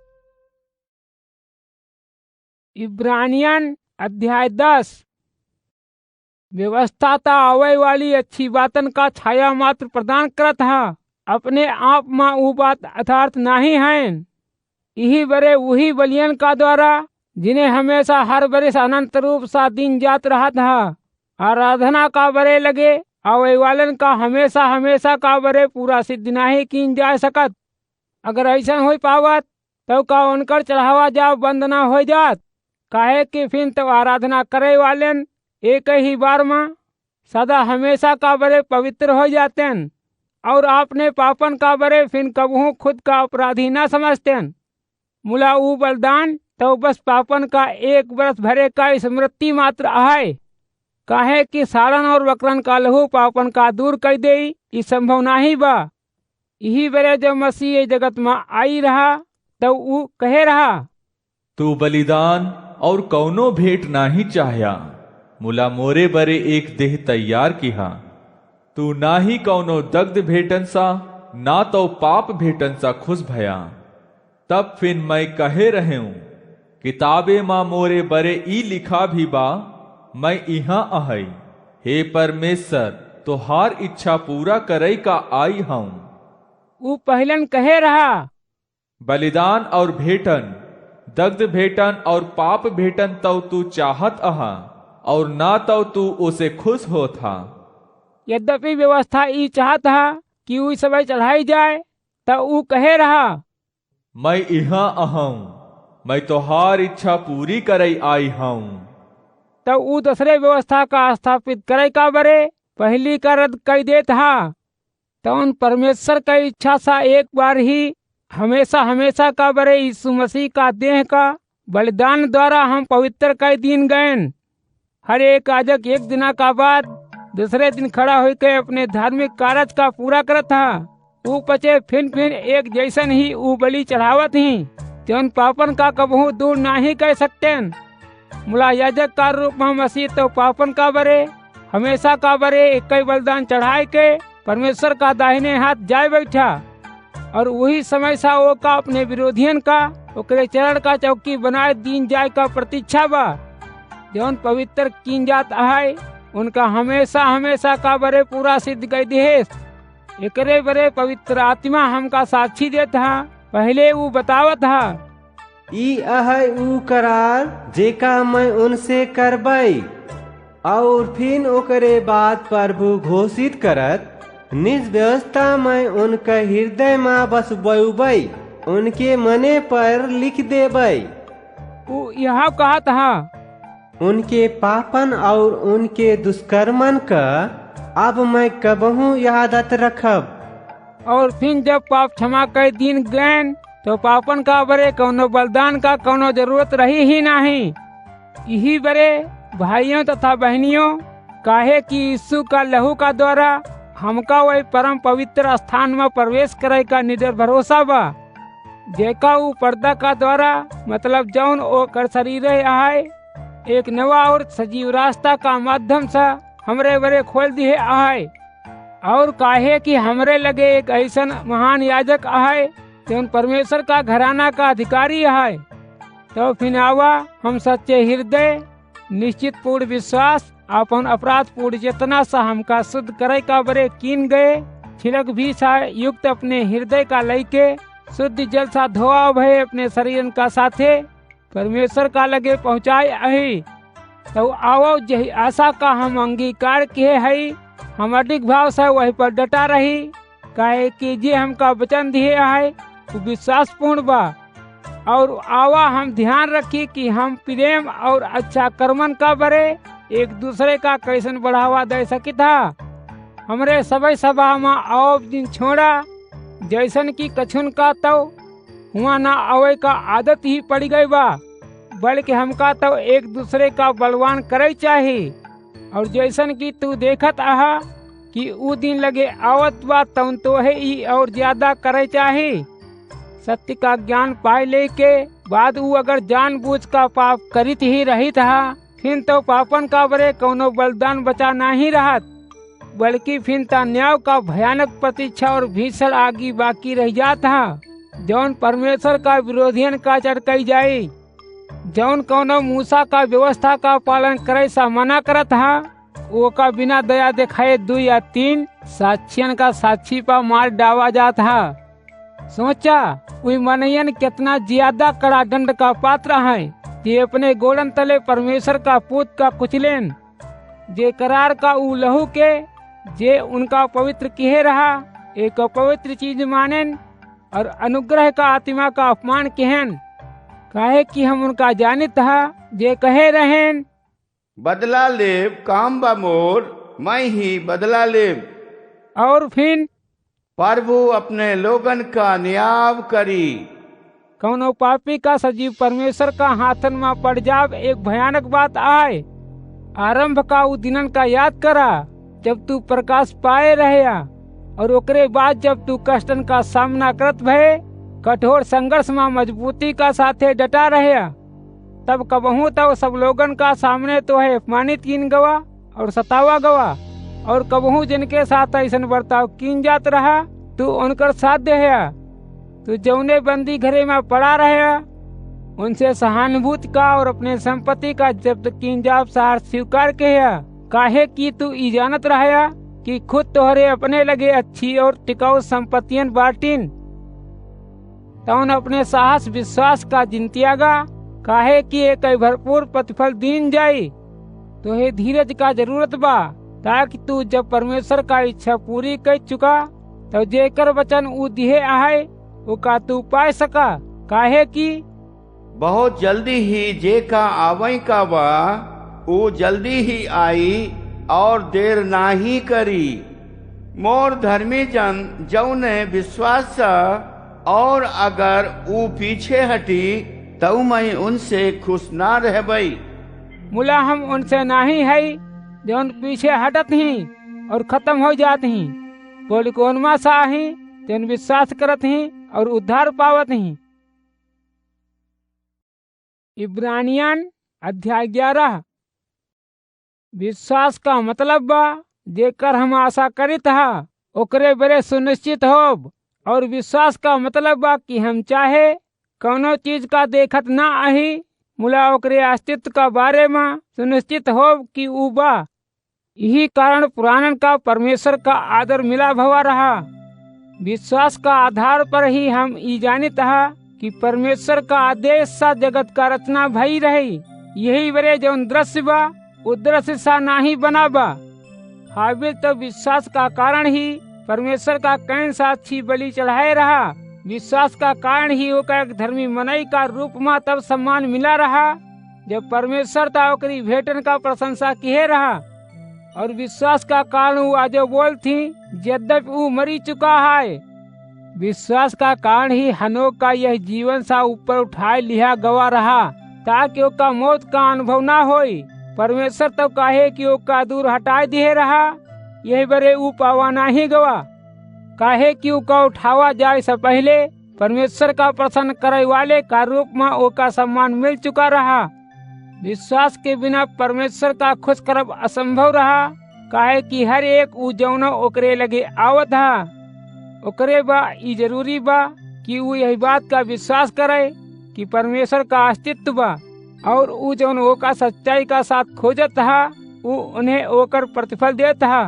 A: इब्रानियन अध्याय 10। व्यवस्था ता आवे वाली अच्छी बातन का छाया मात्र प्रदान करत है, अपने आप में वो बात अर्थार्थ नहीं है। यही बरे वही बलियन का द्वारा जिन्हें हमेशा हर बरिस अनंत रूप सा दिन जात रहा था आराधना का बरे लगे आवे वालन का हमेशा हमेशा का बरे पूरा सिद्ध नहीं कीन जा सकत। अगर ऐसा हो पावत तो का उनकर चढ़ावा जाओ बंद न हो जात, काहे कि फिर तो आराधना करे वालन एक ही बार में सदा हमेशा का बरे पवित्र हो जाते हैं और आपने पापन का बरे फिर कबहू खुद का अपराधी न समझते हैं। मुला ऊ बलिदान तो बस पापन का एक बरस भरे का स्मृति मात्र है, काहे कि सारण और बकरन का लहू पापन का दूर कर दे ये संभव नहीं बा। यही बरे जब मसीह जगत में आई रहा तो वो कहे रहा,
D: तू बलिदान और कौनो भेंट नाही चाहया, मुला मोरे बरे एक देह तैयार किहा। तू ना ही कौनो दग्ध भेटन सा ना तो पाप भेटन सा खुश भया। तब फिर मैं कहे रहे हूं, किताबे मां मोरे बरे ई लिखा भी बा, मैं इहाँ ahई। हे परमेश्वर, तोहार इच्छा पूरा करई का आई हूं।
A: वो पहलन कहे रहा,
D: बलिदान और भेटन, दग्ध भेटन और पाप भेटन तो तू चाहत अहा और ना तो तू उसे खुश हो था।
A: यद्यपि व्यवस्था ये चाहता कि वो सब चढ़ाई जाए तो वो कहे रहा,
D: मैं यहाँ अहूं, मैं तोहार इच्छा पूरी करई आई हूँ।
A: तो ऊ दूसरे व्यवस्था का स्थापित करे का बरे पहली का रद्द कर देत हा। तो उन परमेश्वर का इच्छा सा एक बार ही हमेशा हमेशा का बरे यीशु मसीह का देह का बलिदान द्वारा हम पवित्र कर दीन गए। हर एक याजक एक दिन का बाद दूसरे दिन खड़ा होकर अपने धार्मिक कार्य का पूरा करत था। ऊ पचे फिर एक जैसन ही ऊ बलि चढ़ावत ही तेन पापन का कबहू दूर नहीं कर सकते। मुला याजक का रूप में मसीह तो पापन का बरे हमेशा का बरे एक बलिदान चढ़ाए के परमेश्वर का दाहिने हाथ जाए बैठा और वही समय सा वो का अपने विरोधियन का ओकरे चरण का चौकी बनाए दीन जाए का प्रतीक्षा बा। जौन पवित्र कीन जात है उनका हमेशा हमेशा का बरे पूरा सिद्ध कर दिए। एकरे बरे पवित्र आत्मा हमका साक्षी देता हा। पहले वो बतावत हा
E: ई अहै ऊ करार जेका मैं उनसे करबई और फिर ओकरे बाद प्रभु घोषित करत निज व्यवस्था में उनका हृदय में बस बउबई उनके मने पर लिख देबई।
A: वो यह कहा था
E: उनके पापन और उनके दुष्कर्मन का अब मैं कबहू यादत रखब।
A: और फिर जब पाप क्षमा कर दिन गए तो पापन का बरे कौनो बलिदान का कौनो जरूरत रही ही नहीं। यही बरे भाइयों तथा बहनियों काहे कि यीशु का लहू का द्वारा हमका वही परम पवित्र स्थान में प्रवेश करे का निडर भरोसा बा। जेका ऊ पर्दा का द्वारा मतलब जौन ओकर शरीर आए एक नवा और सजीव रास्ता का माध्यम से हमरे बरे खोल दिए आए। और काहे कि हमरे लगे एक ऐसा महान याजक आए जो परमेश्वर का घराना का अधिकारी है। तो फिर आवा हम सच्चे हृदय निश्चित पूर्ण विश्वास अपन अपराध पूर्ण चेतना सा हमका शुद्ध करे का बरे कीन गए छिड़क भी सा युक्त अपने हृदय का लइके शुद्ध जल सा धोआ भय अपने शरीर का साथे परमेश्वर का लगे पहुँचाए अही। तो आओ जही आशा का हम अंगीकार किए है हम अधिक भाव से वही पर डटा रही काहे कि जे हमका वचन दिए है वो विश्वास पूर्ण बा। और आवा हम ध्यान रखी कि हम प्रेम और अच्छा कर्मन का बरे एक दूसरे का कैसन बढ़ावा दे सकी था। हमरे सबे सभा में आओ दिन छोड़ा जैसन की कछुन का तो हुआ ना आवे का आदत ही पड़ गई बा बल्कि हमका तो एक दूसरे का बलवान करे चाहिए। और जैसन की तू देखत आहा कि ऊ दिन लगे आवत बा तो है ही और ज्यादा करे चाहिए। सत्य का ज्ञान पाए ले के बाद ऊ अगर जानबूझ का पाप करित ही रही था फिर तो पापन का बरे कौनो बलिदान बचा नहीं रहत बल्कि फिर न्याय का भयानक प्रतीक्षा और भीषण आगी बाकी रह जाता जौन परमेश्वर का विरोधियन का चढ़कई जाये। जौन कौनो मूसा का व्यवस्था का पालन करे सा मना करत हा वो का बिना दया दिखाए 2 या 3 साक्षियन का साक्षी पर मार डावा जाता है। सोचा वही मनयन कितना ज्यादा कड़ा दंड का पात्र है जे अपने गोलन तले परमेश्वर का पूत का कुचलेन जे करार का ऊ लहू के जे उनका पवित्र किए रहा एक पवित्र चीज मानेन और अनुग्रह का आत्मा का अपमान कहन काहे कि हम उनका जानित था जे कहे रहेन
B: बदला लेब काम बा मोर मैं ही बदला लेब।
A: और फिर
B: प्रभु अपने लोगन का न्याय करी।
A: कौनो पापी का सजीव परमेश्वर का हाथन में पड़ जाब एक भयानक बात आए। आरंभ का उ दिनन का याद करा जब तू प्रकाश पाए रहया और ओकरे बाद जब तू कष्टन का सामना करत भये कठोर संघर्ष में मजबूती का साथे डटा रहया तब कबहू तो सब लोगन का सामने तो है अपमानित कीन गवा और सतावा गवा और कबहू जिनके साथ ऐसा बर्ताव कीन जात रहा तू उनकर साथ देया। तू जौने बंदी घरे में पड़ा रहा उनसे सहानुभूति का और अपने संपत्ति का जब्त कीन जाब सहार स्वीकार किया काहे कि तू ई जानत रहा कि खुद तोहरे अपने लगे अच्छी और टिकाऊ संपत्तियन बाटिन तौन अपने साहस विश्वास का जिंतियागा काहे कि एक भरपूर प्रतिफल दीन जाई। तो हे धीरज का जरूरत बा ताकि तू जब परमेश्वर का इच्छा पूरी कर चुका तो जेकर वचन ऊ दिए आहे वो का तू पाए सका काहे कि
B: बहुत जल्दी ही जे का आवई का बा ऊ जल्दी ही आई और देर ना ही करी। मोर धर्मी जन जौने विश्वास सा और अगर ऊ पीछे हटी तो मैं उनसे खुश ना रह बई।
A: मुला हम उनसे नहीं है जौन पीछे हटत ही और खत्म हो जात ही, बोल कोनमा सा ही तेन विश्वास करत ही और उद्धार पावत ही। इब्रानियन अध्याय 11। विश्वास का मतलब बा जेकर हम आशा करित हा ओकरे बरे सुनिश्चित होब, और विश्वास का मतलब बा कि हम चाहे कौनो चीज का देखत ना आही मुला ओकरे अस्तित्व का बारे में सुनिश्चित होब कि ऊ बा। यही कारण पुराणन का परमेश्वर का आदर मिला भवा रहा। विश्वास का आधार पर ही हम ई जानित हा कि परमेश्वर का आदेश सा जगत का रचना भई रही। यही बरे जौन दृश्य बा वो दृश्य सा नाही बना बा। हाबिल तो विश्वास का कारण ही परमेश्वर का कैन साक्षी बलि चढ़ाए रहा। विश्वास का कारण ही ओकर एक धर्मी मनई का रूप में तब सम्मान मिला रहा जब परमेश्वर ता ओकरी भेटन का प्रशंसा किए रहा। और विश्वास का कारण वो आजो बोल थी यद्यपि वो मरी चुका है। विश्वास का कारण ही हनोक का यह जीवन सा ऊपर उठाए लिया गवा रहा ताकि ओका मौत का अनुभव ना होई। परमेश्वर तो काहे कि ओका दूर हटाए दिए रहा, यही बरे ऊ पावा नहीं गवा। काहे कि ओका उठावा जाए से पहले परमेश्वर का प्रसन्न करे वाले का रूप में ओका सम्मान मिल चुका रहा। विश्वास के बिना परमेश्वर का खुश करब असंभव रहा, काहे कि हर एक ऊ जौनो ओकरे लगे आवत हा ओकरे बा ई जरूरी बा कि ऊ यही बात का विश्वास करे कि परमेश्वर का अस्तित्व बा, और ऊ जौन ओका सच्चाई का साथ खोजत हा ऊ उन्हें ओकर प्रतिफल देता हा।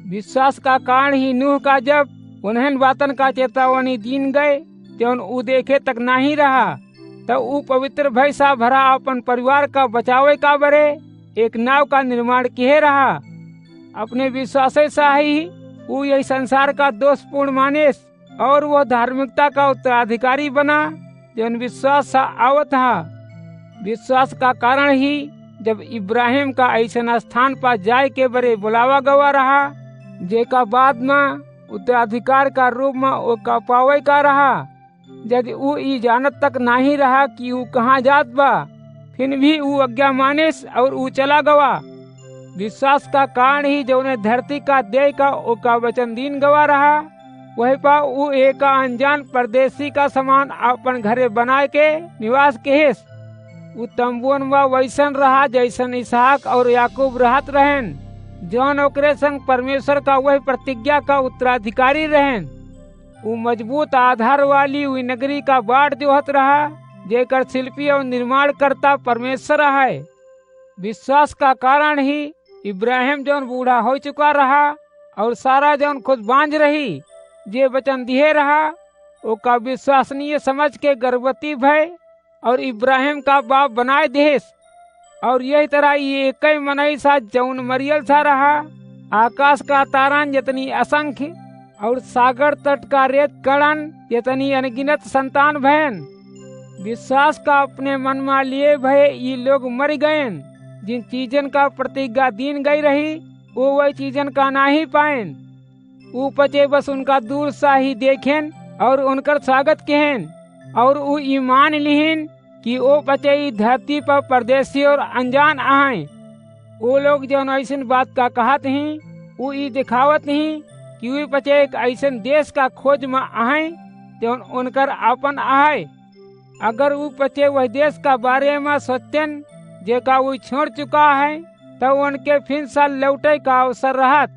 A: विश्वास का कारण ही नूह का जब उन्हें बातन का चेतावनी दीन गए जौन ऊ देखे तक नहीं रहा, तो ऊ पवित्र भय सा भरा अपन परिवार का बचावे का बरे एक नाव का निर्माण किए रहा। अपने विश्वास सा ही ऊ यही संसार का दोषपूर्ण मानेस और वो धार्मिकता का उत्तराधिकारी बना जौन विश्वास सा आवत हा। विश्वास का कारण ही जब इब्राहिम का ऐसा स्थान पर जाए के बरे बुलावा गवा रहा जेका बाद में उत्तराधिकार का रूप में ओका पावे का रहा। यदि ऊ ई जानत तक नहीं रहा कि ऊ कहाँ जात बा, फिर भी ऊ आज्ञा मानेस और ऊ चला गवा। विश्वास का कारण ही जो ने धरती का दे का ओका वचन दीन गवा रहा, वही पा ऊ एक अनजान परदेसी का समान अपन घरे बनाए के निवास के हेस। ऊ तंबुअन वैसन रहा जैसन इसहाक और याकूब रहत रहन, जौन ओकरे संग परमेश्वर का वही प्रतिज्ञा का उत्तराधिकारी रहन। ऊ मजबूत आधार वाली ऊ नगरी का बाट जोहत रहा जेकर शिल्पी और निर्माण करता परमेश्वर है। विश्वास का कारण ही इब्राहिम जौन बूढ़ा हो चुका रहा और सारा जौन खुद बांझ रही जे वचन दिए रहा ओका विश्वसनीय समझ के गर्भवती भय और इब्राहिम का बाप बनाए देश। और यही तरह ये एक मनई सा जौन मरियल सा रहा, आकाश का तारान जितनी असंख्य और सागर तट का रेत कड़न जितनी अनगिनत संतान भयन। विश्वास का अपने मन में लिए भय ये लोग मर गए जिन चीजन का प्रतिज्ञा दीन गई रही वो वही चीजन का ना ही पाएन। ऊ पचे बस उनका दूर सा ही देखें और उनकर स्वागत कहन और ऊ ईमान लिहिन कि वो पचे ही धरती पर परदेसी और अनजान आए। वो लोग जो ऐसी बात का कहत ही वो ई दिखावत ही कि वे पचे एक ऐसे देश का खोज में आए जो उनकर अपन आए। अगर वो पचे वह देश का बारे में सोचन जेका वो छोड़ चुका है तो उनके फिर साल लौटे का अवसर रहत।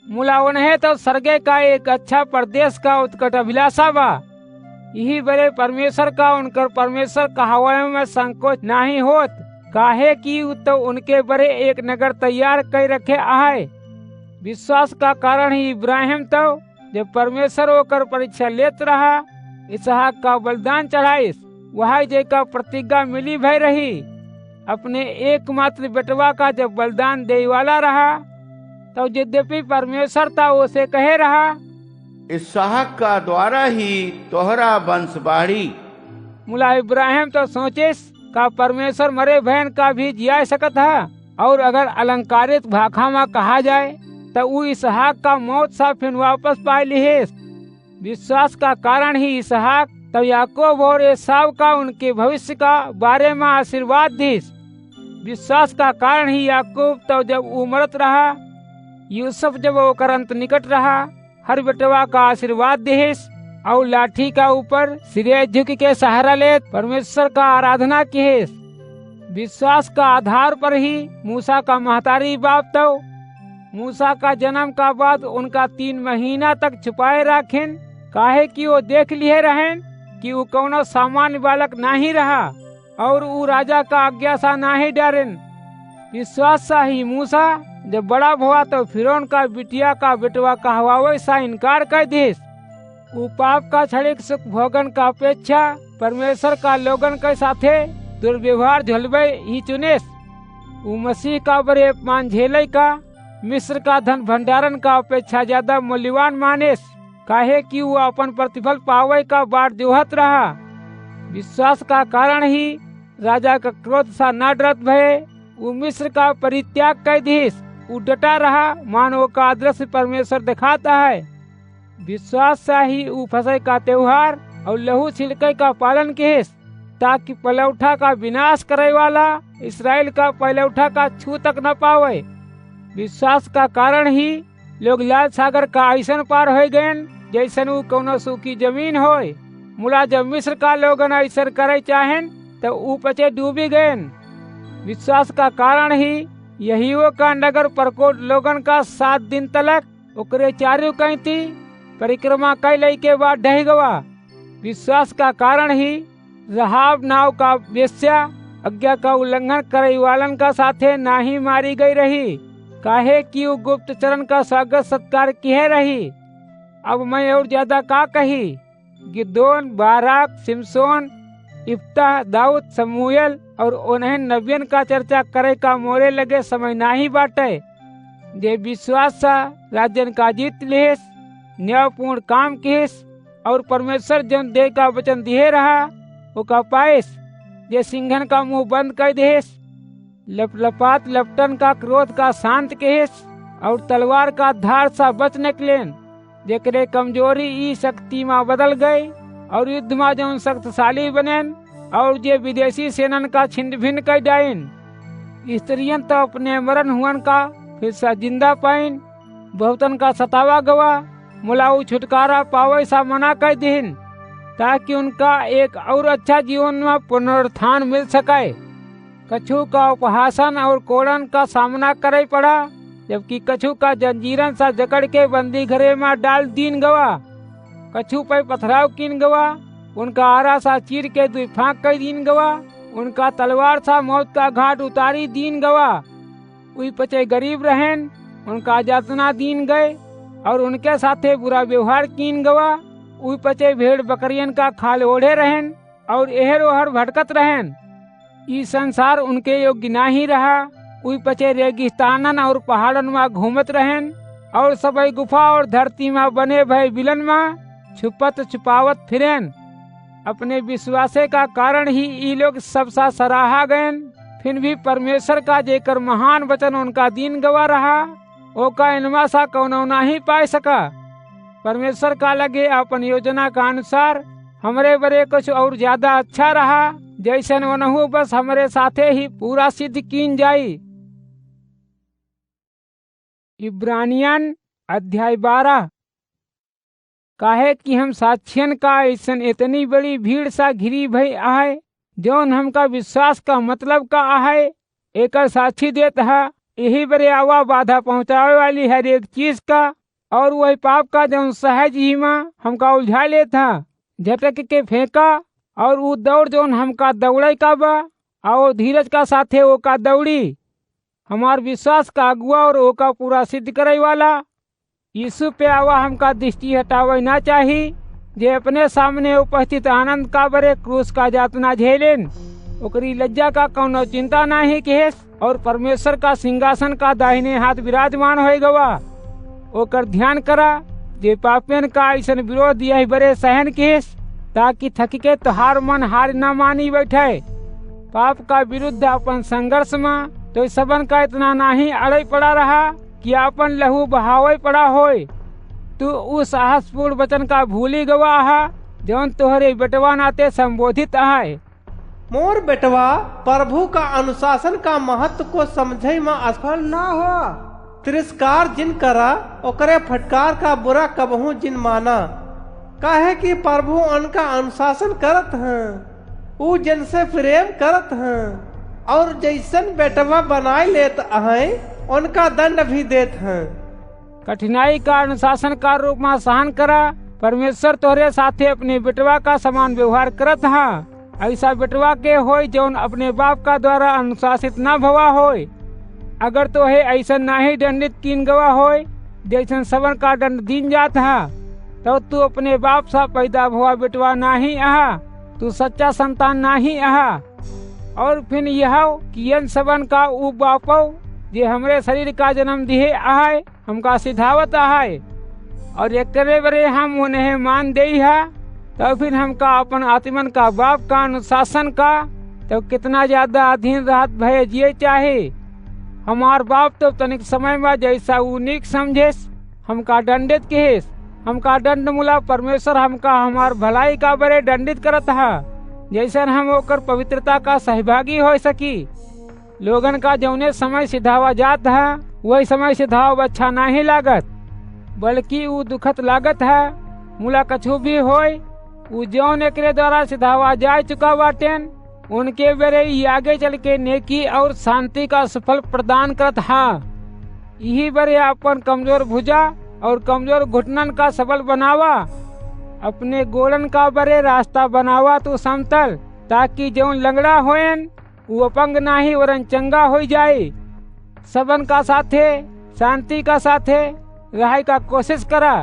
A: मुला उन्हें तो स्वर्गे का एक अच्छा प्रदेश का उत्कट अभिलाषा बा। यही बड़े परमेश्वर का उनकर परमेश्वर कहावे में संकोच नहीं होत, काहे कि तो उनके बड़े एक नगर तैयार कर रखे आए। विश्वास का कारण ही इब्राहिम तो जब परमेश्वर होकर परीक्षा लेत रहा इसहाक का बलिदान चढ़ाइस, वह जेका प्रतिज्ञा मिली भय रही। अपने एकमात्र बेटवा का जब बलिदान दे वाला रहा तो यद्यपि परमेश्वर था उसे कहे रहा
B: इसहाक का द्वारा ही तोहरा वंश बाढ़ी।
A: मुला इब्राहिम तो सोचिस का परमेश्वर मरे बहन का भी जिया सकत है, और अगर अलंकारित भाखा में कहा जाए तो वो इसहाक का मौत सा फिर वापस पा लिहेस। विश्वास का कारण ही इसहाक तब याकूब और एसाव का उनके भविष्य का बारे में आशीर्वाद दीस। विश्वास का कारण ही याकूब तब जब उमरत रहा, यूसुफ जब ओकर अंत निकट रहा, हर बेटवा का आशीर्वाद देहिस और लाठी का ऊपर सिरे झुक के सहारा ले परमेश्वर का आराधना किहिस। विश्वास का आधार पर ही मूसा का महतारी बाप तो मूसा का जन्म का बाद उनका 3 महीना तक छुपाए रखें, काहे कि वो देख लिए रहें कि वो कौनो सामान्य बालक नहीं रहा और वो राजा का आज्ञा सा नहीं डरें। विश्वास सा ही मूसा जब बड़ा हुआ तो फिरौन का बिटिया का बेटवा कहवावे सा इनकार कर दिस। वो पाप का क्षणिक सुख भोगन का अपेक्षा परमेश्वर का लोगन के साथे दुर्व्यवहार झलबे ही चुनेस। वो मसीह का बड़े अपमान झेले का मिस्र का धन भंडारण का अपेक्षा ज्यादा मूल्यवान मानेस, काहे कि वो अपन प्रतिफल पावे का बाट जोहत रहा। विश्वास का कारण ही राजा का क्रोध सा न डरत भये वो मिस्र का परित्याग कर दिस। वो डटा रहा, मानव का आदर्श परमेश्वर दिखाता है। विश्वास से ही वो फसह का त्योहार और लहू छिड़के का पालन किहिस, ताकि पलौठा का विनाश करे वाला इसराइल का पलौठा का छू तक न पावे। विश्वास का कारण ही लोग लाल सागर का ऐसन पार हो गए जैसन वो कौनो सूखी जमीन होए। मुला जब मिस्र का लोगन ऐसा करे चाहें तो ऊ पचे डूबी गए। विश्वास का कारण ही यहीओ का नगर परकोट लोगन का 7 दिन तलक ओकरे चारू कैती परिक्रमा कैले के बाद ढह गवा। विश्वास का कारण ही रहाब नाव का वेश्या आज्ञा का उल्लंघन करे वालन का साथे नाही मारी गई रही, काहे कि वो गुप्त चरण का स्वागत सत्कार किए रही। अब मैं और ज्यादा का कही, गिदोन, बाराक, सिमसोन, इफ्ता, दाऊद, समूएल और उन्हें नबियन का चर्चा करे का मोरे लगे समय नाही बाटे। जे विश्वास सा राज्यन का जीत लिहिस, न्यायपूर्ण काम किहिस और परमेश्वर जन दे का वचन दिए रहा वो का पाइस। जे सिंघन का मुंह बंद कर देहिस, लपलपात लपटन का क्रोध का शांत किहिस और तलवार का धार सा बच निकलेन। जेकरे कमजोरी ई शक्ति में बदल गई और युद्ध में जौन शक्तिशाली बनेन और जे विदेशी सेनन का छिन्न भिन्न कर जाइन। स्त्रियन तो अपने मरण हुअन का फिर सा जिंदा पाइन, बहुतन का सतावा गवा मुलाऊ छुटकारा पावे सा मना कर दिन, ताकि उनका एक और अच्छा जीवन में पुनरुत्थान मिल सके। कछु का उपहासन और कोड़न का सामना करे पड़ा, जबकि कछु का जंजीरन सा जकड़ के बंदी घरे में डाल दीन गवा। कछु पे पथराव कीन गवा, उनका आरा सा चीर के 2 फांक कर दीन गवा। उनका तलवार सा मौत का घाट उतारी दीन गवा। उई पचे गरीब रहें, उनका यातना दीन गए और उनके साथे बुरा व्यवहार कीन गवा। उई पचे भेड़ बकरियन का खाल ओढ़े रहें और एहर ओहर भटकत रहें। ई संसार उनके योग्य नहीं रहा। उई पचे रेगिस्तानन और पहाड़न में घूमत रहें और सबई गुफा और धरती में बने भय बिलन में छुपत छुपावत फिरें। अपने विश्वासे का कारण ही ई लोग सबसा सराहा गए। फिर भी परमेश्वर का जेकर महान वचन उनका दीन गवा रहा, ओका इनवा सा कौनो नहीं पा सका। परमेश्वर का लगे अपन योजना का अनुसार हमरे बरे कुछ और ज्यादा अच्छा रहा, जैसन वनहु बस हमरे साथे ही पूरा सिद्ध कीन जाई। इब्रानियन अध्याय 12। काहे कि हम साक्षियन का ऐसन इतनी बड़ी भीड़ सा घिरी भई आहे, जौन हमका विश्वास का मतलब का आहे एकर साक्षी देत है। यही बरे आवा बाधा पहुँचावे वाली हर एक चीज का और वही पाप का जौन सहज ही में हमका उलझा लेता, झटक के फेंका और वो दौड़ जौन हमका दौड़े का बा और धीरज का साथे वो का दौड़ी। हमार विश्वास का अगुआ और वो का पूरा सिद्ध करे वाला यीशु पे आवा हमका दृष्टि हटावे ना चाहिए, जे अपने सामने उपस्थित आनंद का बरे क्रूस का यातना झेलेन। ओकरी लज्जा का कौनो चिंता नहीं केस और परमेश्वर का सिंहासन का दाहिने हाथ विराजमान हो गवा। ओकर ध्यान करा जे पापियन का ऐसन विरोध यही बरे सहन केस ताकि थक के तुहार मन हार न मानी बैठे। पाप का विरुद्ध अपन संघर्ष में तो सबन का इतना नहीं अड़े पड़ा रहा कि अपन लहू बहावे पड़ा होए। तू उस साहसपूर्ण वचन का भूली गवा है जौन तोहरे बेटवा नाते संबोधित है।
C: मोर बेटवा, प्रभु का अनुशासन का महत्व को समझे में असफल ना हो। तिरस्कार जिन करा ओकरे फटकार का बुरा कबहू जिन माना। काहे कि प्रभु उनका अनुशासन करत हैं, ऊ जन से प्रेम करत हैं और जैसन बेटवा बनाए लेत हैं उनका दंड भी देत हैं।
A: कठिनाई का अनुशासन का रूप में सहन करा। परमेश्वर तोहरे साथे अपने बेटवा का समान व्यवहार करत है। ऐसा बेटवा के होय जौन अपने बाप का द्वारा अनुशासित न भवा होय। अगर तो है ऐसा नहीं दंडित कीन गवा होय जैसन सबन का दंड दीन जात है, तो तू अपने बाप सा पैदा हुआ बेटवा नहीं आहा, तू सच्चा संतान नहीं आहा। और फिर यह कि इन सबन का ऊ बापो जे हमरे शरीर का जन्म दिए आए हमका सिधावत आए और एक बरे हम उन्हें मान दे है, तो फिर हमका अपन आत्मन का बाप का अनुशासन का तो कितना ज्यादा अधीन राहत भय जिये चाहे। हमार बाप तो तनिक समय में जैसा उनिक समझेस हमका दंडित कहेस। हमका दंड मुला परमेश्वर हमका हमार भलाई का बरे दंडित करत है, जैसन हम होकर पवित्रता का सहभागी हो सकी। लोगन का जौने समय सिधावा जात है वही समय सिधाव अच्छा नहीं लागत, बल्कि वो दुखत लागत है। मुला कछु भी होय उ जौन एकरे द्वारा सिधावा जा चुका बाटेन उनके बेरे ही आगे चल के नेकी और शांति का सफल प्रदान करत है। यही बरे अपन कमजोर भुजा और कमजोर घुटनन का सबल बनावा। अपने गोलन का बरे रास्ता बनावा तो समतल, ताकि जौन लंगड़ा होएन वो अपंग नाही वरन चंगा हो जाए। सबन का साथे शांति का साथे रहाय का कोशिश करा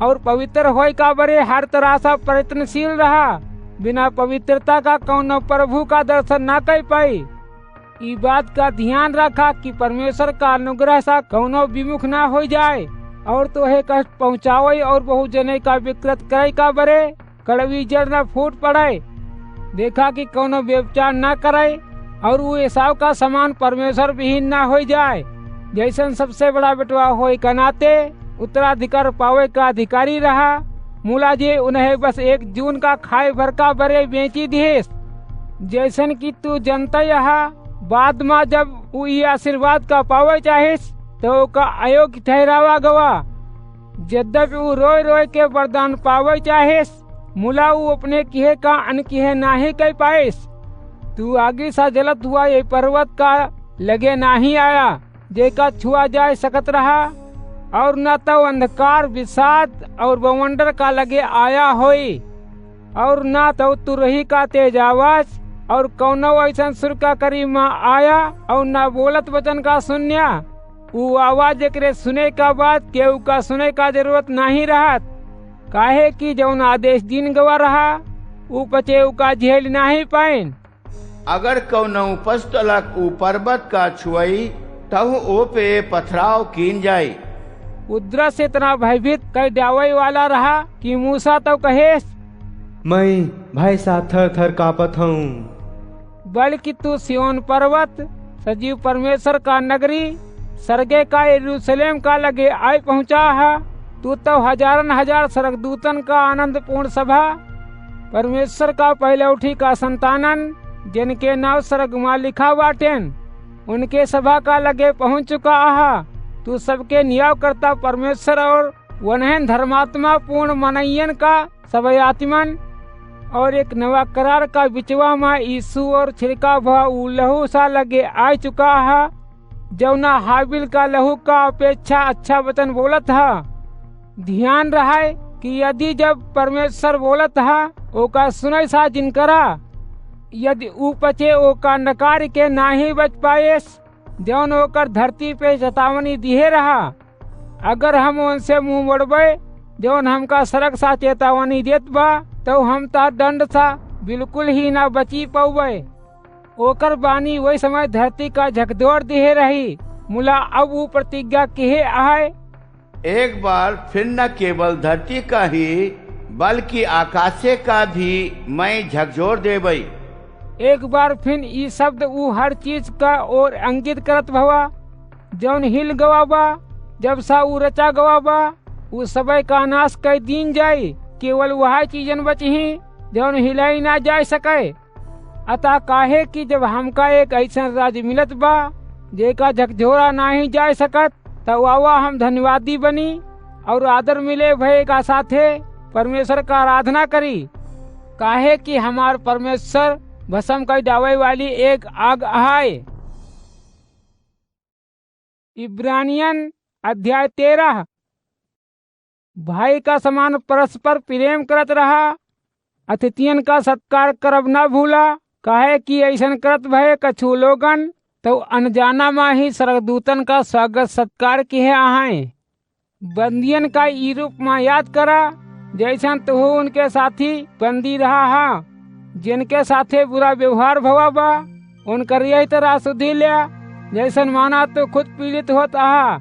A: और पवित्र होय का बरे हर तरह से प्रयत्नशील रहा। बिना पवित्रता का कौनो प्रभु का दर्शन ना कर पाई। ई बात का ध्यान रखा कि परमेश्वर का अनुग्रह सा कौनो विमुख ना हो जाए और तोहे कष्ट पहुँचावे और बहुत जने का विकृत करे का बरे कड़वी जड़ न फूट पड़े। देखा कि कौनो व्यभिचार न करे और वो एसाव का समान परमेश्वर विहीन ना हो जाए। जैसन सबसे बड़ा बेटवा होए का नाते उत्तराधिकार पावे का अधिकारी रहा। मूला जे उन्हें बस 1 जून का खाए भर का बरे बेची दिहेस। जैसन कि तू जनता यहाँ बाद में जब वो ये आशीर्वाद का पावे चाहेस तो का अयोग्य ठहरावा गवा। यद्यपि वो रोय रोय के वरदान पावे चाहेस, मूला वो अपने किहे का अनकिहे नाही कह पाएस। तू आगे सा जलत हुआ ये पर्वत का लगे नहीं आया जेका छुआ जाए सकत रहा, और न तो अंधकार विषाद और बवंडर का लगे आया होई, और न तो तुरही का तेज आवाज और कौनो ऐसा सुर का करीब में आया, और न बोलत वचन का सुन्या। वो आवाज एकरे सुने का बाद केहू का सुने का जरूरत नहीं रहत। काहे कि जौन आदेश दिन गवा रहा ऊ पचेऊ का झेल नहीं पाइन।
B: अगर कौनो पस्तलक ऊ पर्वत का छुआई तब ओ पे पथराव कीन जाई।
A: उद्र से इतना भयभीत कर डावे वाला रहा कि मूसा तो कहेस,
F: मैं भाई सा थर थर कांपत हूँ।
A: बल्कि तू सियोन पर्वत सजीव परमेश्वर का नगरी सरगे का यरूशलेम का लगे आए पहुँचा है। तू तो हजारन हजार स्वर्गदूतन का आनंद पूर्ण सभा परमेश्वर का पहले उठी का संतानन जिनके नाव स्वर्ग में लिखा बाटेन उनके सभा का लगे पहुँच चुका है। तू सबके नियाव करता परमेश्वर और वनहन धर्मात्मा पूर्ण मनयन का सबयात्मन और एक नवा करार का बिचवा में यीशु और छिड़का हुआ लहू सा लगे आ चुका है, जौना हाबिल का लहू का अपेक्षा अच्छा वचन बोलत है। ध्यान रहे कि यदि जब परमेश्वर बोलत है ओका सुनय सा जिनकरा, यदि ऊपचे ओका नकार के नाही बच पाएस जौन होकर धरती पे चेतावनी दिए रहा। अगर हम उनसे मुंह मोड़बे जौन हमका सड़क सा चेतावनी देत बा तो हम ता दंड सा बिल्कुल ही ना बची पौबे। ओकर बानी वही समय धरती का झकझोर दिए रही। मुला अब वो प्रतिज्ञा किए आए,
B: एक बार फिर न केवल धरती का ही बल्कि आकाशे का भी मैं झकझोर देबई।
A: एक बार फिर ई शब्द ऊ हर चीज का और अंकित करत भवा जौन हिल गवा बा, जब सा ऊ रचा गवा बा ऊ सबय का नाश कर दीन जाये, केवल वह चीजन बची जौन हिलाई ना जा सके। अतः काहे कि जब हमका एक ऐसा राज्य मिलत बा जेका झकझोरा नहीं जा सकत, तब वावा हम धन्यवादी बनी और आदर मिले भय का साथे परमेश्वर का आराधना करी। काहे कि हमार परमेश्वर भस्म कर डावे वाली एक आग है। इब्रानियन अध्याय 13। भाई का समान परस्पर प्रेम करत रहा, अतिथियन का सत्कार करब न भूला। काहे कि ऐसन करत भय कछु लोगन तो अनजाना में ही स्वर्गदूतन का स्वागत सत्कार किए आहे। बंदियन का ई रूप में याद करा जैसन तो उनके साथी बंदी रहा हा, जिनके साथे बुरा व्यवहार भवा बा उनकर यही तरह सुधी लिया जैसन माना तो खुद पीड़ित होता हा।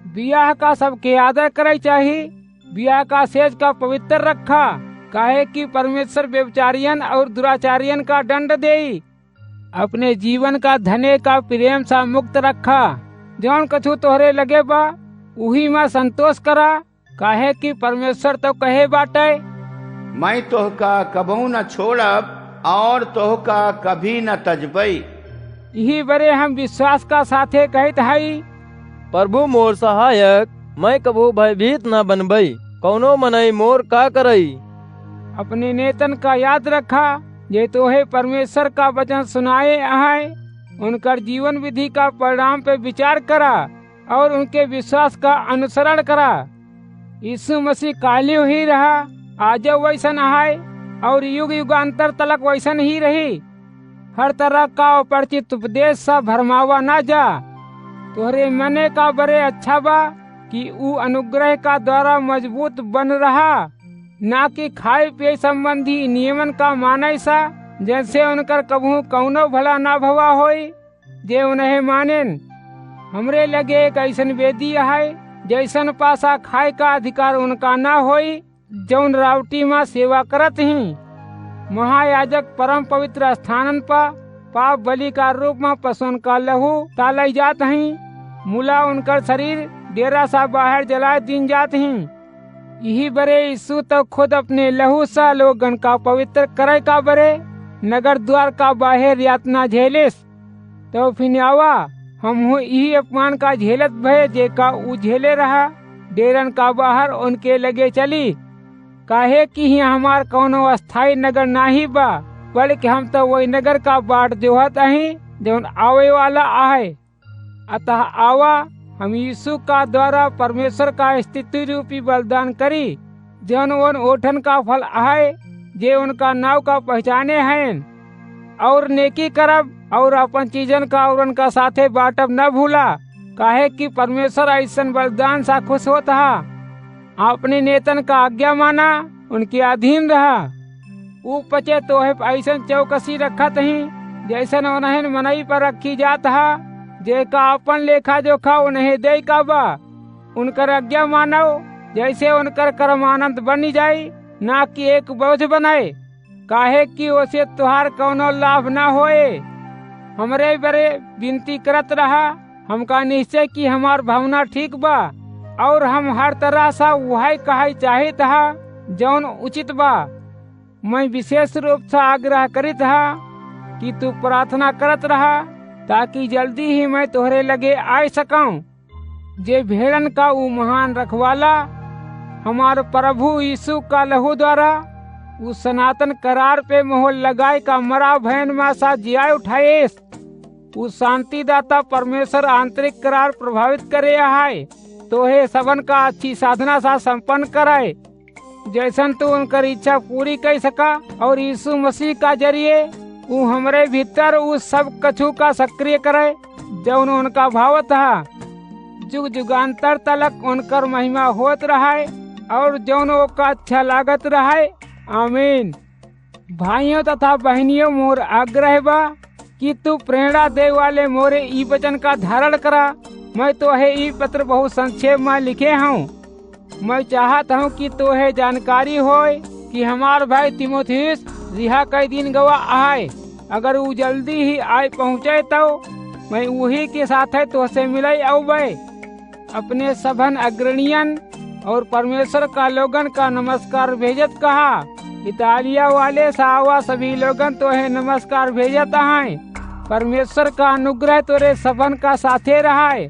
A: बियाह का सबके आदर करे चाहिए, बियाह का सेज का पवित्र रखा। काहे कि परमेश्वर व्यभिचारियन और दुराचारियन का दंड देई। अपने जीवन का धने का प्रेम सा मुक्त रखा। जौन कछु तोहरे लगे बा उही में संतोष करा। काहे कि परमेश्वर तो कहे बाटे,
B: मैं तोहका कबहू न छोड़ब और तोहका कभी न तजबई।
A: यही बरे हम विश्वास का साथे कहत हई,
G: प्रभु मोर सहायक, मैं कबू भयभीत न बनबई। कौनो मनई मोर का करई।
A: अपने नेतन का याद रखा जे तोहे परमेश्वर का वचन सुनाए आए। उनकर जीवन विधि का परिणाम पे विचार करा और उनके विश्वास का अनुसरण करा। यीशु मसीह काल्यू ही रहा, आज वैसन है और युग युगांतर तलक वैसन ही रही। हर तरह का अपरिचित उपदेश सा भरमावा ना जा। तोहरे मने का बरे अच्छा बा कि ऊ अनुग्रह का द्वारा मजबूत बन रहा, ना कि खाए पिए संबंधी नियमन का माने सा, जैसे उनकर कबहू कौनो भला ना भवा होई जे उन्हें मानेन। हमरे लगे एक ऐसन वेदी है जैसन पासा खाए का अधिकार उनका ना होई जौन रावटी में सेवा करत ही। महायाजक परम पवित्र स्थानन पर पाप बलि का रूप में पशुओं का लहू तालाई जात ही। मुला उनकर शरीर डेरा सा बाहर जला दिन जात ही। यही बरे यीशु तो खुद अपने लहू सा लोगन का पवित्र करे का बरे नगर द्वार का बाहर यातना झेलिस। तो फिन्यावा हम यही अपमान का झेलत भय जे का ऊ झेले रहा। डेरन का बाहर उनके लगे चली। काहे कि ही हमार कौनो अस्थाई नगर नाही बा, बल्कि हम तो वही नगर का बाट जोहत अही जौन आवे वाला आहे। अतः आवा हम यीशु का द्वारा परमेश्वर का स्थिति रूपी बलिदान करी जौन उन ओठन का फल आहे जे उनका नाव का पहचाने हैं। और नेकी करब और अपन चीजन का और उनका साथे बाटब न भूला। काहे कि परमेश्वर ऐसन बलिदान सा खुश होता है। अपने नेतन का आज्ञा माना, उनके अधीन रहा। ऊ पचे तो है ऐसन चौकसी रखत ही जैसन उन्हें मनई पर रखी जात है, जे का अपन लेखा जोखा उन्हें दे का बा। उनकर आज्ञा मानो जैसे उनकर कर्मानंद बनी जाये, ना कि एक बोझ बनाए। काहे कि उसे तुहार कौनो लाभ ना होए। हमरे बरे विनती करत रहा, हमका निश्चय कि हमार भावना ठीक बा और हम हर तरह सा वही कहे चाहे था जौन उचित बा। मैं विशेष रूप से आग्रह करित हा कि तू प्रार्थना करत रहा ताकि जल्दी ही मैं तोहरे लगे आ सकूं। जे भेड़न का ऊ महान रखवाला हमारे प्रभु यीशु का लहू द्वारा उस सनातन करार पे मोहर लगाए का मरा भैन में सा जिया उठाए। उस शांति दाता परमेश्वर आंतरिक करार प्रभावित करे है तो हे सबन का अच्छी साधना सा संपन्न कराए जैसन तू उनकर इच्छा पूरी कर सका और यीशु मसीह का जरिए वो हमरे भीतर उस सब कछु का सक्रिय करे जौन उनका भाव था। जुग जुगांतर तलक उनकर महिमा होत रहा और जौन का अच्छा लागत रहा। आमीन। भाइयों तथा बहनियों मोर आग्रह बा कि तू प्रेरणा दे वाले मोरे ई वचन का धारण करा। मैं तो है ई पत्र बहुत संक्षेप में लिखे हूँ। मैं चाहता हूँ कि तोहे जानकारी होए कि हमार भाई तिमोथियुस रिहा कई दिन गवा आए। अगर वो जल्दी ही आए पहुँचे तो मैं वही के साथ है तोहसे मिले आऊबे। अपने सभन अग्रणियन और परमेश्वर का लोगन का नमस्कार भेजत कहा। इतालिया वाले सावा सभी लोगन तोहे नमस्कार भेजत हैं। परमेश्वर का अनुग्रह तोरे सभन का साथे रहा है।